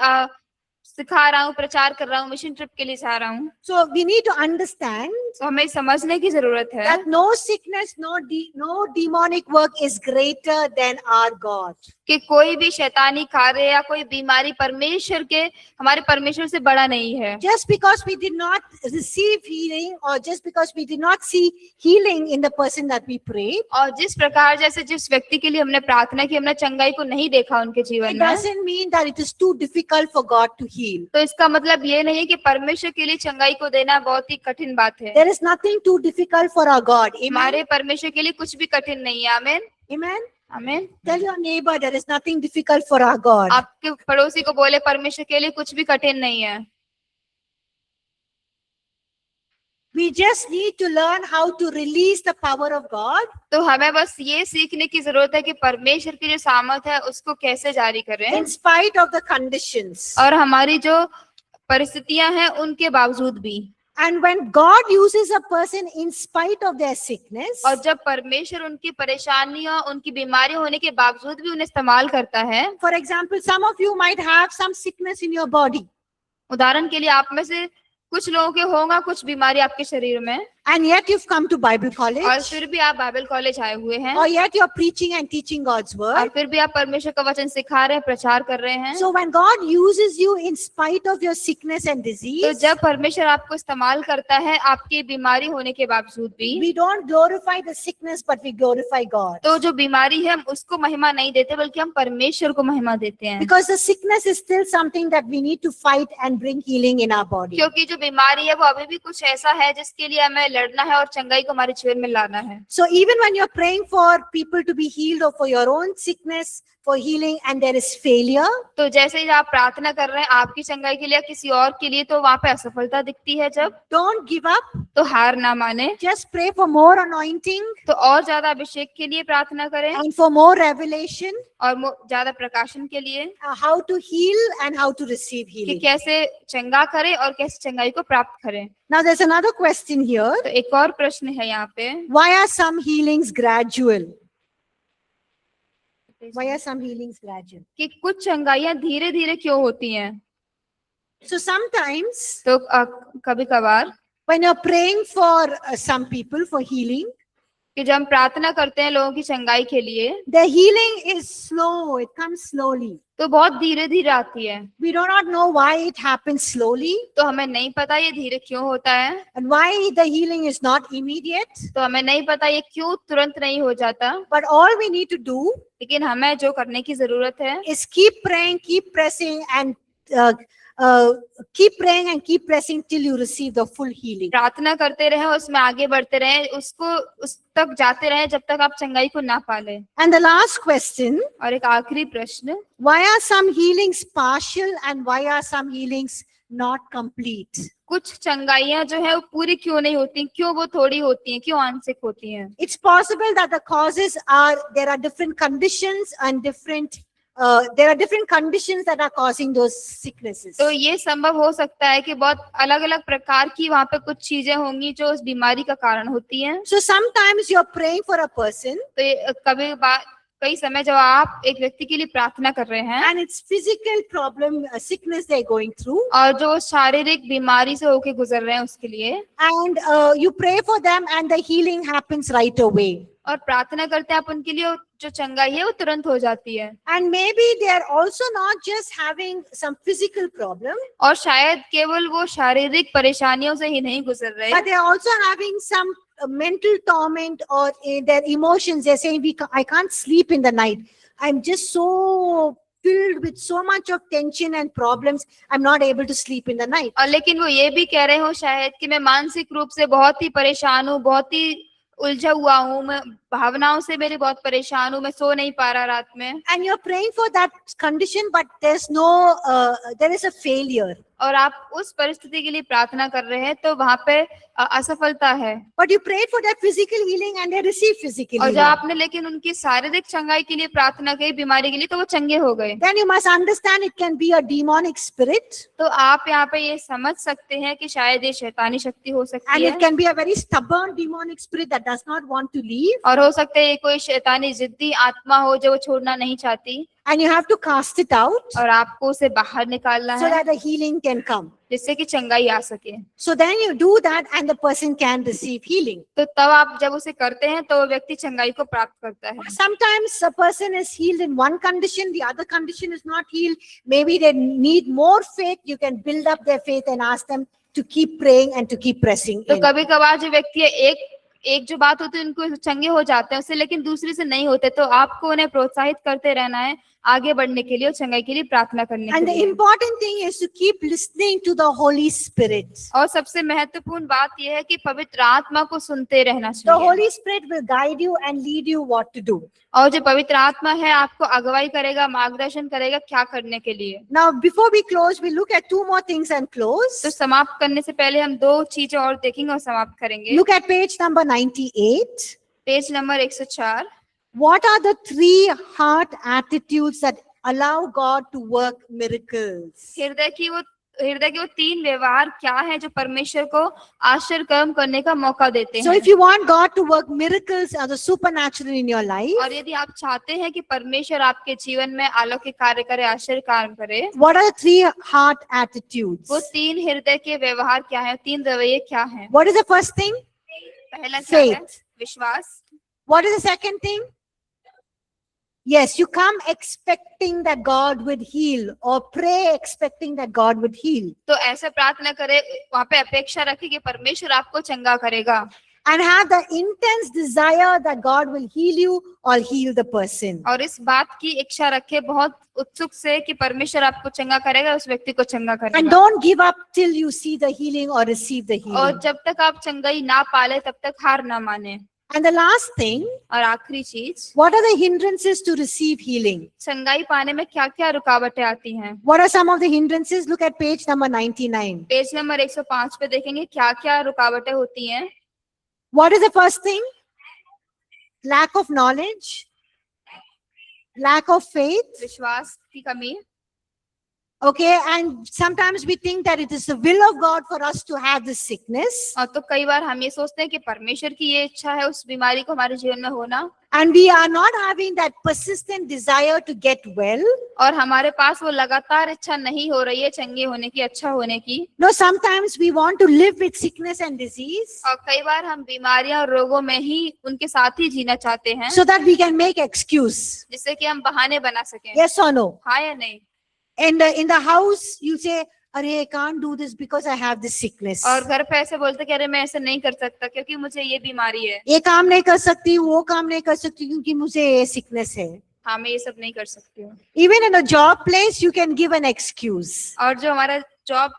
सिखा रहा हूँ, प्रचार कर रहा हूँ, मिशन ट्रिप के लिए जा रहा हूँ। So we need to understand तो हमें समझने की जरूरत है that no sickness, no demonic work is greater than our God. कि कोई भी शैतानी कार्य या कोई बीमारी हमारे परमेश्वर से बड़ा नहीं है। Just because we did not receive healing or just because we did not see healing in the person that we prayed, और जिस प्रकार जैसे जिस व्यक्ति के लिए हमने प्रार्थना की, हमने चंगाई को नहीं देखा उनके जीवन it में, doesn't mean that it is too difficult for God to heal. तो इसका मतलब ये नहीं कि परमेश्वर के लिए चंगाई को देना बहुत ही कठिन बात है। There is nothing too difficult for our God. Amen. हमारे परमेश्वर के लिए कुछ भी कठिन नहीं है। आमीन, Amen. आमीन। Tell your neighbor there is nothing difficult for our God. आपके पड़ोसी को बोले परमेश्वर के लिए कुछ भी कठिन नहीं है। We just need to learn how to release the power of God तो हमें बस ये सीखने की जरूरत है कि परमेश्वर की जो सामर्थ है उसको कैसे जारी करें, in spite of the conditions. और हमारी जो परिस्थितियां हैं उनके बावजूद भी। And when God uses a person in spite of their sickness, और जब परमेश्वर उनकी परेशानियों, उनकी बीमारी होने के बावजूद भी उन्हें इस्तेमाल करता है। for example, some of you might have some sickness in your body, उदाहरण के लिए आप में से कुछ लोगों के होगा कुछ बीमारी आपके शरीर में, and yet you've come to Bible और college, फिर भी आप बाइबल कॉलेज आए हुए हैं, or yet you're preaching and teaching God's और word. फिर भी आप परमेश्वर का वचन सिखा रहे हैं, प्रचार कर रहे हैं। So when God uses you in spite of your sickness and तो disease, जब परमेश्वर आपको इस्तेमाल करता है आपकी बीमारी होने के बावजूद भी, we don't glorify the sickness, but we glorify God. तो जो बीमारी है हम उसको महिमा नहीं देते बल्कि हम परमेश्वर को महिमा देते हैं। Because the sickness is still something that we need to fight and bring healing in our body. क्योंकि जो बीमारी है वो अभी भी कुछ ऐसा है जिसके लिए हमें लड़ना है और चंगाई को हमारे जीवन में लाना है। So even when you're praying for people to be healed or for your own sickness, for healing, and there is failure, तो जैसे ही आप प्रार्थना कर रहे हैं आपकी चंगाई के लिए या किसी और के लिए, तो वहाँ पे असफलता दिखती है जब, don't give up. तो हार ना माने, Just pray for more anointing तो और ज्यादा अभिषेक के लिए प्रार्थना करें and for more revelation, और ज्यादा प्रकाशन के लिए how to heal and how to receive कि healing. कैसे चंगा करें और कैसे चंगाई को प्राप्त करें। Now there's another question here. तो एक और प्रश्न है यहाँ पे, Why are some healings gradual? Why are some healings gradual? कि कुछ चंगाइयां धीरे धीरे क्यों होती हैं। So sometimes तो कभी कभार when you're praying for some people for healing, कि जब हम प्रार्थना करते हैं लोगों की चंगाई के लिए, the healing is slow. It comes slowly. तो बहुत धीरे धीरे आती है। We do not know why it happens slowly तो हमें नहीं पता ये धीरे क्यों होता है, and why the healing is not immediate. तो हमें नहीं पता ये क्यों तुरंत नहीं हो जाता। But all we need to do लेकिन हमें जो करने की जरूरत है is keep praying, keep pressing, and keep praying and keep pressing till you receive the full healing. प्रार्थना करते रहे, उसमें आगे बढ़ते रहे, उस तक जाते रहे जब तक आप चंगाई को ना पाले। And the last question, और एक आखिरी प्रश्न, why are some healings partial and why are some healings not complete? कुछ चंगाइयां जो है वो पूरी क्यों नहीं होती, क्यों वो थोड़ी होती हैं, क्यों आंशिक होती हैं। It's possible that the causes are, there are different conditions and there are different conditions that are causing those sicknesses. तो ये संभव हो सकता है कि बहुत अलग अलग प्रकार की वहाँ पे कुछ चीजें होंगी जो उस बीमारी का कारण होती हैं। So sometimes you're praying for a person तो ये कई समय जब आप एक व्यक्ति के लिए प्रार्थना कर रहे हैं and it's physical problem, sickness they're going through, और जो शारीरिक बीमारी से होके गुजर रहे हैं उसके लिए, and you pray for them and the healing happens right away. और प्रार्थना करते हैं आप उनके लिए, जो चंगाई है वो तुरंत हो जाती है। And maybe they are also not just having some physical problem, और शायद केवल वो शारीरिक परेशानियों से ही नहीं गुजर रहे, but they are also having some mental torment or their emotions. They're saying, I can't sleep in the night. I'm just so filled with so much of tension and problems. I'm not able to sleep in the night. और लेकिन वो ये भी कह रहे हो शायद कि मैं मानसिक रूप से बहुत ही परेशान हूँ, बहुत ही उलझा हुआ हूँ, मैं भावनाओं से मेरी बहुत परेशान हूँ, मैं सो नहीं पा रहा रात में, and you're praying for that condition, but there is a failure. और आप उस परिस्थिति के लिए प्रार्थना कर रहे हैं, तो वहां पे असफलता है। But you prayed for that physical healing and they received physical और जब healing. आपने लेकिन उनकी शारीरिक चंगाई के लिए प्रार्थना की, बीमारी के लिए, तो वो चंगे हो गए। Then you must understand it can be a demonic spirit तो आप यहाँ पे ये समझ सकते हैं कि शायद ये शैतानी शक्ति हो and सकती it है, can be a very stubborn demonic spirit that does not want to leave, और हो सकता है ये कोई शैतानी जिद्दी आत्मा हो जो वो छोड़ना नहीं चाहती, and you have to cast it out और आपको उसे बाहर निकालना so है that the healing can come. जिससे कि चंगाई आ सके। So then you do that and the person can receive healing. तो तब आप जब उसे करते हैं तो वो व्यक्ति चंगाई को प्राप्त करता है। Sometimes a person is healed in one condition, the other condition is not healed. Maybe they need more faith. You can build up their faith and ask them to keep praying and to keep pressing तो in. कभी कभार जो व्यक्ति है, एक जो बात होती है उनको चंगे हो जाते हैं उससे, लेकिन दूसरी से नहीं होते, तो आपको उन्हें प्रोत्साहित करते रहना है आगे बढ़ने के लिए और चंगाई के लिए प्रार्थना करने के And the लिए। important thing is to keep listening to the Holy Spirit. और सबसे महत्वपूर्ण बात यह है कि पवित्र आत्मा को सुनते रहना The चाहिए, Holy Spirit will guide you and lead you what to do. और जो पवित्र आत्मा है आपको अगुवाई करेगा, मार्गदर्शन करेगा क्या करने के लिए। Now, before we close, we look at two more things and close. तो समाप्त करने से पहले हम दो चीजें और देखेंगे और समाप्त करेंगे। Look at page number 98. Page number 104। What are the three heart attitudes that allow God to work miracles? हृदय के वो तीन व्यवहार क्या है जो परमेश्वर को आश्चर्य कर्म करने का मौका देते So हैं। if you want God to work miracles or the supernatural in your life, और यदि आप चाहते हैं कि परमेश्वर आपके जीवन में अलौकिक कार्य करे, आश्चर्य कार्य करे, what are the three heart attitudes? वो तीन हृदय के व्यवहार क्या है, तीन रवैये क्या हैं? What is the first thing? पहला क्या है? Faith. विश्वास। What is the second thing? Yes, you come expecting that God would heal or pray expecting that God would heal. तो ऐसे प्रार्थना करे, वहाँ पे अपेक्षा रखे कि परमेश्वर आपको चंगा करेगा, And have the intense desire that God will heal you or heal the person. और इस बात की इच्छा रखे बहुत उत्सुक से कि परमेश्वर आपको चंगा करेगा, उस व्यक्ति को चंगा And करेगा। don't give up till you see the healing or receive the और healing. जब तक आप चंगाई ना पाले तब तक हार ना माने। And the last thing, और आखिरी चीज, what are the hindrances to receive healing? चंगाई पाने में क्या क्या रुकावटें आती हैं? What are some of the hindrances? Look at page number 99. Page number 105 पे देखेंगे क्या क्या रुकावटें होती हैं। What is the first thing? Lack of knowledge, lack of faith. विश्वास की कमी। Okay, and sometimes we think that it is the will of God for us to have this sickness, और तो कई बार हम ये सोचते हैं कि परमेश्वर की ये इच्छा है उस बीमारी को हमारे जीवन में होना, and we are not having that persistent desire to get well. और हमारे पास वो लगातार इच्छा नहीं हो रही है चंगे होने की, अच्छा होने की। No, sometimes we want to live with sickness and disease और कई बार हम बीमारियां और रोगों में ही उनके साथ ही जीना चाहते हैं, so that we can make excuse. जिससे कि हम बहाने बना सकें। Yes or no? हाँ या नहीं? And in the house, you say, "Arey, I can't do this because I have this sickness. और घर पे ऐसे बोलते कि अरे मैं ऐसे नहीं कर सकता क्योंकि मुझे ये बीमारी है। ये काम नहीं कर सकती, वो काम नहीं कर सकती क्योंकि मुझे ये sickness है." हाँ, मैं ये सब नहीं कर सकती हूँ। Even in a job place, you can give an excuse. और जो हमारा job,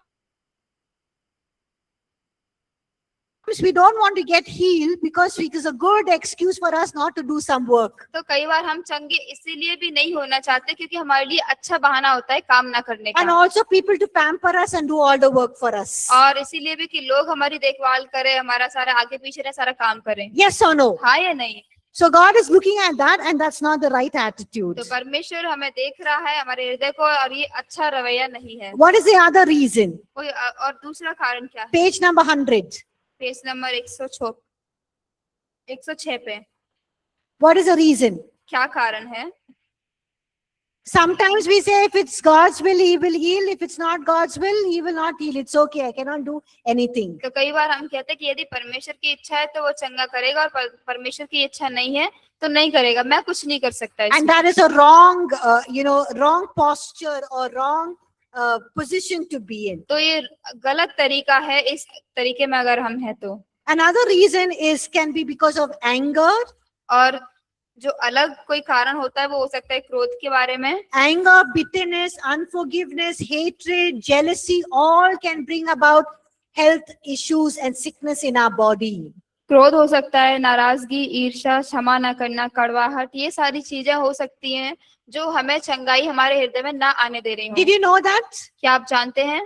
We don't want to get healed because it is a good excuse for us not to do some work. तो कई बार हम चंगे इसीलिए भी नहीं होना चाहते क्योंकि हमारे लिए अच्छा बहाना होता है काम ना करने And का, also people to pamper us and do all the work for us. और इसीलिए भी कि लोग हमारी देखभाल करें, हमारा सारा आगे पीछे रहे, सारा काम करें। Yes or no? हाँ या नहीं? So God is looking at that and that's not the right attitude. तो परमेश्वर हमें देख रहा है, हमारे हृदय को, और ये अच्छा रवैया नहीं है। What is the other reason? और दूसरा कारण क्या है? Page number 100. पेज नंबर 106 पे What is the reason? क्या कारण है? Sometimes we say if it's God's will, He will heal. If it's not God's will, He will not heal. It's okay. I cannot do anything. तो कई बार हम कहते हैं कि यदि परमेश्वर की इच्छा है तो वो चंगा करेगा, और परमेश्वर की इच्छा नहीं है तो नहीं करेगा, मैं कुछ नहीं कर सकता And इसमें। that is a wrong, wrong posture or wrong position to be in. तो ये गलत तरीका है, इस तरीके में अगर हम हैं तो। Another reason can be because of anger. और जो अलग कोई कारण होता है वो हो सकता है क्रोध के बारे में। Anger, bitterness, unforgiveness, hatred, jealousy, all can bring about health issues and sickness in our body. क्रोध हो सकता है, नाराजगी, ईर्ष्या, क्षमा न करना, कड़वाहट, ये सारी चीजें हो सकती हैं जो हमें चंगाई हमारे हृदय में ना आने दे रही Did हो। you know that? क्या आप जानते हैं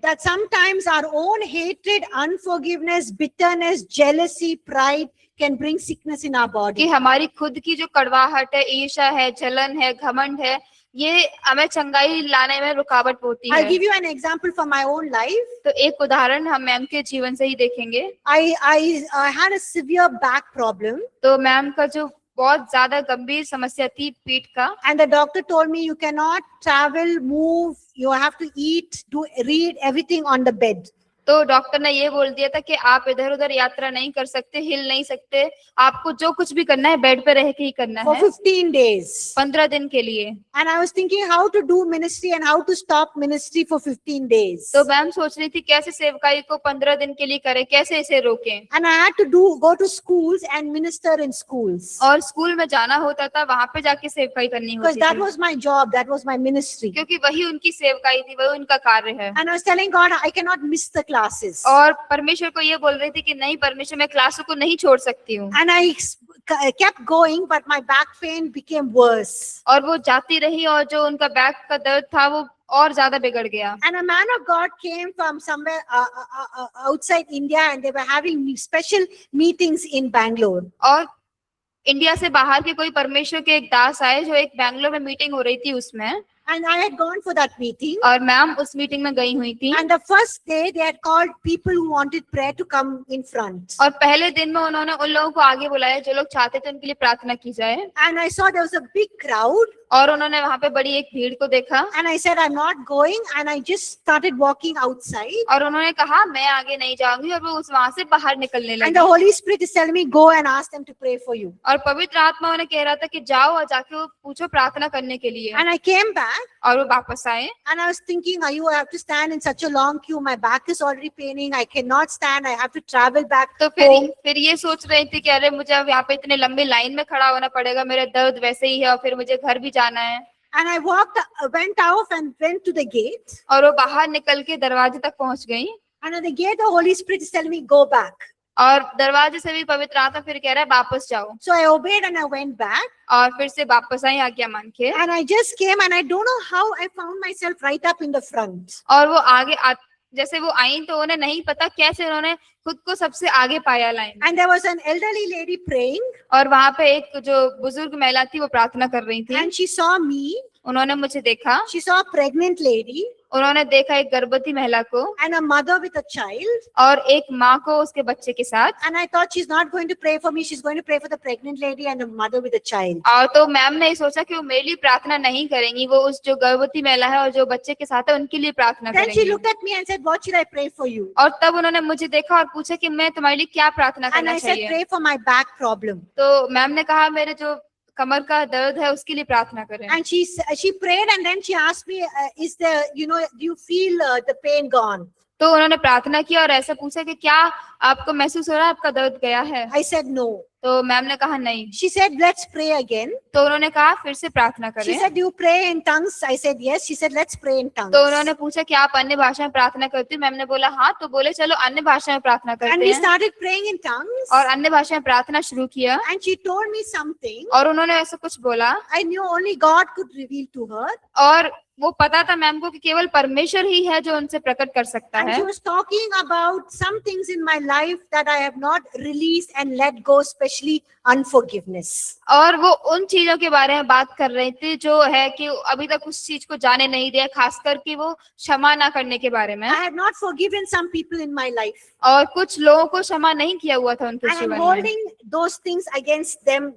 That sometimes our own hatred, unforgiveness, bitterness, jealousy, pride can bring sickness in our कि body. हमारी खुद की जो कड़वाहट है, ईर्ष्या है, जलन है, घमंड है, ये हमें चंगाई लाने में रुकावट होती I'll है। give you an example from my own life. तो एक उदाहरण हम मैम के जीवन से ही देखेंगे। I had a severe back problem, तो मैम का जो बहुत ज्यादा गंभीर समस्या थी पीठ का, and the doctor told me you cannot travel, move, you have to eat, read everything on the bed. तो डॉक्टर ने ये बोल दिया था कि आप इधर उधर यात्रा नहीं कर सकते, हिल नहीं सकते, आपको जो कुछ भी करना है बेड पे रह के ही करना For है 15 days. 15 दिन के लिए। And I was thinking how to do ministry and how to stop ministry for 15 days. तो मैम सोच रही थी कैसे सेवकाई को 15 दिन के लिए करें, कैसे इसे रोकें। And I had to go to schools and minister in schools. और स्कूल में जाना होता था, वहां पे जाके सेवकाई करनी Because होती that थी, was my job, that was my ministry. क्योंकि वही उनकी सेवकाई थी, वही उनका कार्य है। And I was telling God, I cannot miss the classes. और परमेश्वर को ये बोल रही थी कि नहीं परमेश्वर, मैं क्लासों को नहीं छोड़ सकती हूँ। And I kept going, but my back pain became worse. और वो जाती रही और जो उनका बैक का दर्द था वो और ज्यादा बिगड़ गया। And a man of God came from somewhere outside India, and they were having special meetings in Bangalore. और इंडिया से बाहर के कोई परमेश्वर के एक दास आए जो एक बैंगलोर में मीटिंग हो रही थी उसमें, And I had gone for that meeting. और मैम उस मीटिंग में गई हुई थी। And the first day, they had called people who wanted prayer to come in front. और पहले दिन में उन्होंने उन लोगों को आगे बुलाया जो लोग चाहते थे उनके लिए प्रार्थना की जाए। And I saw there was a big crowd. और उन्होंने वहां पे बड़ी एक भीड़ को देखा And I said, I'm not going. And I just started walking outside. और उन्होंने कहा मैं आगे नहीं जाऊंगी, और वो उस वहां से बाहर निकलने And the लगी। Holy Spirit is telling me, go and ask them to pray for you. और पवित्र आत्मा उन्हें कह रहा था कि जाओ और जाके वो पूछो प्रार्थना करने के लिए। And I came back. और वो वापस आए। And I was thinking, I have to stand in such a long queue. My back is already paining. I cannot stand. I have to travel back तो home. फिर ये सोच रही थी कि अरे मुझे अब यहाँ पे इतने लंबी लाइन में खड़ा होना पड़ेगा, मेरा दर्द वैसे ही है और फिर मुझे घर भी जाना है। And I went out and went to the gate. और वो बाहर निकल के दरवाजे तक पहुंच गई। And at the gate, the Holy Spirit is telling me, go back. और दरवाजे से भी पवित्र आत्मा फिर कह रहा है वापस जाओ। So I obeyed and I went back. और फिर से वापस आई आज्ञा मान के। And I just came, and I don't know how I found myself right up in the front. और वो जैसे वो आई तो उन्हें नहीं पता कैसे उन्होंने खुद को सबसे आगे पाया line. And there was an elderly lady praying. और वहां पे एक जो बुजुर्ग महिला थी वो प्रार्थना कर रही थी। And she saw me. उन्होंने मुझे देखा, She saw a pregnant lady उन्होंने देखा एक गर्भवती महिला को and a mother with a child. और एक माँ को उसके बच्चे के साथ। And I thought she's not going to pray for me. She's going to pray for the pregnant lady and the mother with a child. और तो मैम ने सोचा कि वो मेरे लिए प्रार्थना नहीं करेंगी, वो उस जो गर्भवती महिला है और जो बच्चे के साथ है उनके लिए प्रार्थना Then she करेंगी। looked at me and said, what should I pray for you? और तब उन्होंने मुझे देखा और पूछा कि मैं तुम्हारे लिए क्या प्रार्थना And करना I said, चाहिए। pray for my back problem. तो मैम ने कहा मेरे जो कमर का दर्द है उसके लिए प्रार्थना करें। And she prayed, and then she asked me, is there, do you feel the pain gone? तो उन्होंने प्रार्थना की और ऐसा पूछा कि क्या आपको महसूस हो रहा है आपका दर्द गया है? I said no. तो मैम ने कहा नहीं। She said, let's pray again. तो उन्होंने कहा फिर से प्रार्थना She करें। said, do you pray in tongues? I said yes. She said, let's pray in tongues. तो उन्होंने पूछा कि आप अन्य भाषा में प्रार्थना करती हो? मैम ने बोला हाँ। तो बोले चलो अन्य भाषा में प्रार्थना And करते we हैं। started praying in tongues. और अन्य भाषा में प्रार्थना शुरू किया। And she told me something और उन्होंने ऐसा कुछ बोला I knew only God could reveal to her. और वो पता था मैम को कि केवल परमेश्वर ही है जो उनसे प्रकट कर सकता And है। she was talking about some things in my life that I have not released and let go, especially unforgiveness. और वो उन चीजों के बारे में बात कर रही थी जो है कि अभी तक उस चीज को जाने नहीं दिया, खास करके वो क्षमा ना करने के बारे में। I had not forgiven some people in my life. और कुछ लोगों को क्षमा नहीं किया हुआ था उनके I am जीवन में। holding those things against them,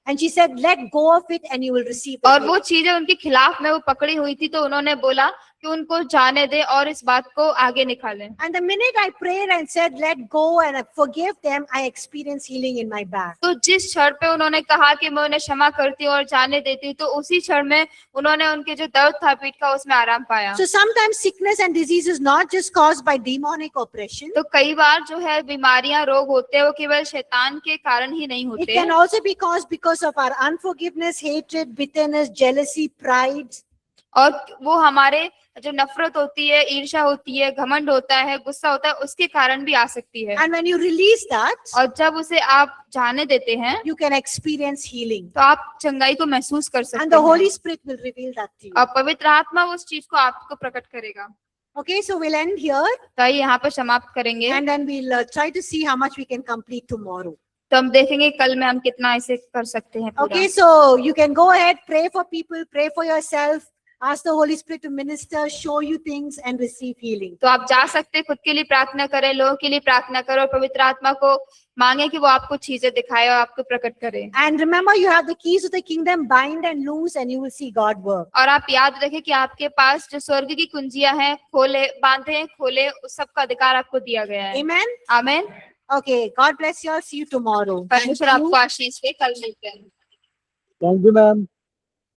and she said, let go of it and you will receive और it. वो चीजें उनके खिलाफ में वो पकड़ी हुई थी, तो उन्होंने बोला कि उनको जाने दे और इस बात को आगे निकालें। And the minute I prayed and said, let go and I forgive them, I experienced healing in my back. तो जिस क्षण पे उन्होंने कहा कि मैं उन्हें क्षमा करती हूँ और जाने देती हूँ, तो उसी क्षण में उन्होंने उनके जो दर्द था पीठ का उसमें आराम पाया। So sometimes sickness and disease is not just caused by demonic oppression. तो कई बार जो है बीमारियां रोग होते हैं वो केवल शैतान के कारण ही नहीं It होते, can also be caused because of our unforgiveness, hatred, bitterness, jealousy, pride. और वो हमारे जो नफरत होती है, ईर्ष्या होती है, घमंड होता है, गुस्सा होता है, उसके कारण भी आ सकती है। And when you release that, और जब उसे आप जाने देते हैं you can experience healing. तो आप चंगाई को महसूस कर And सकते the हैं Holy Spirit will reveal that to you. और पवित्र आत्मा उस चीज को आपको प्रकट करेगा। Okay, so we'll end here तो आइए यहाँ पर समाप्त करेंगे। and then we'll try to see how much we can complete tomorrow. तो हम देखेंगे कल में हम कितना इसे कर सकते हैं पूरा। Okay, so you can go ahead, pray for people, pray for yourself, ask the Holy Spirit to minister, show you things and receive healing. तो आप जा सकते हैं, खुद के लिए प्रार्थना करें, लोगों के लिए प्रार्थना करें और पवित्र आत्मा को मांगे कि वो आपको चीजें दिखाए और आपको प्रकट करे। And remember, you have the keys to the kingdom, bind and loose, and you will see God work. और आप याद रखें कि आपके पास जो स्वर्ग की कुंजियां हैं, खोले, बांधे, खोले, उस सब का अधिकार आपको दिया गया है। Amen. आमीन। Okay, God bless you all. See you tomorrow. परमेश्वर आपको आशीष दे, कल मिलते हैं। Thank you ma'am.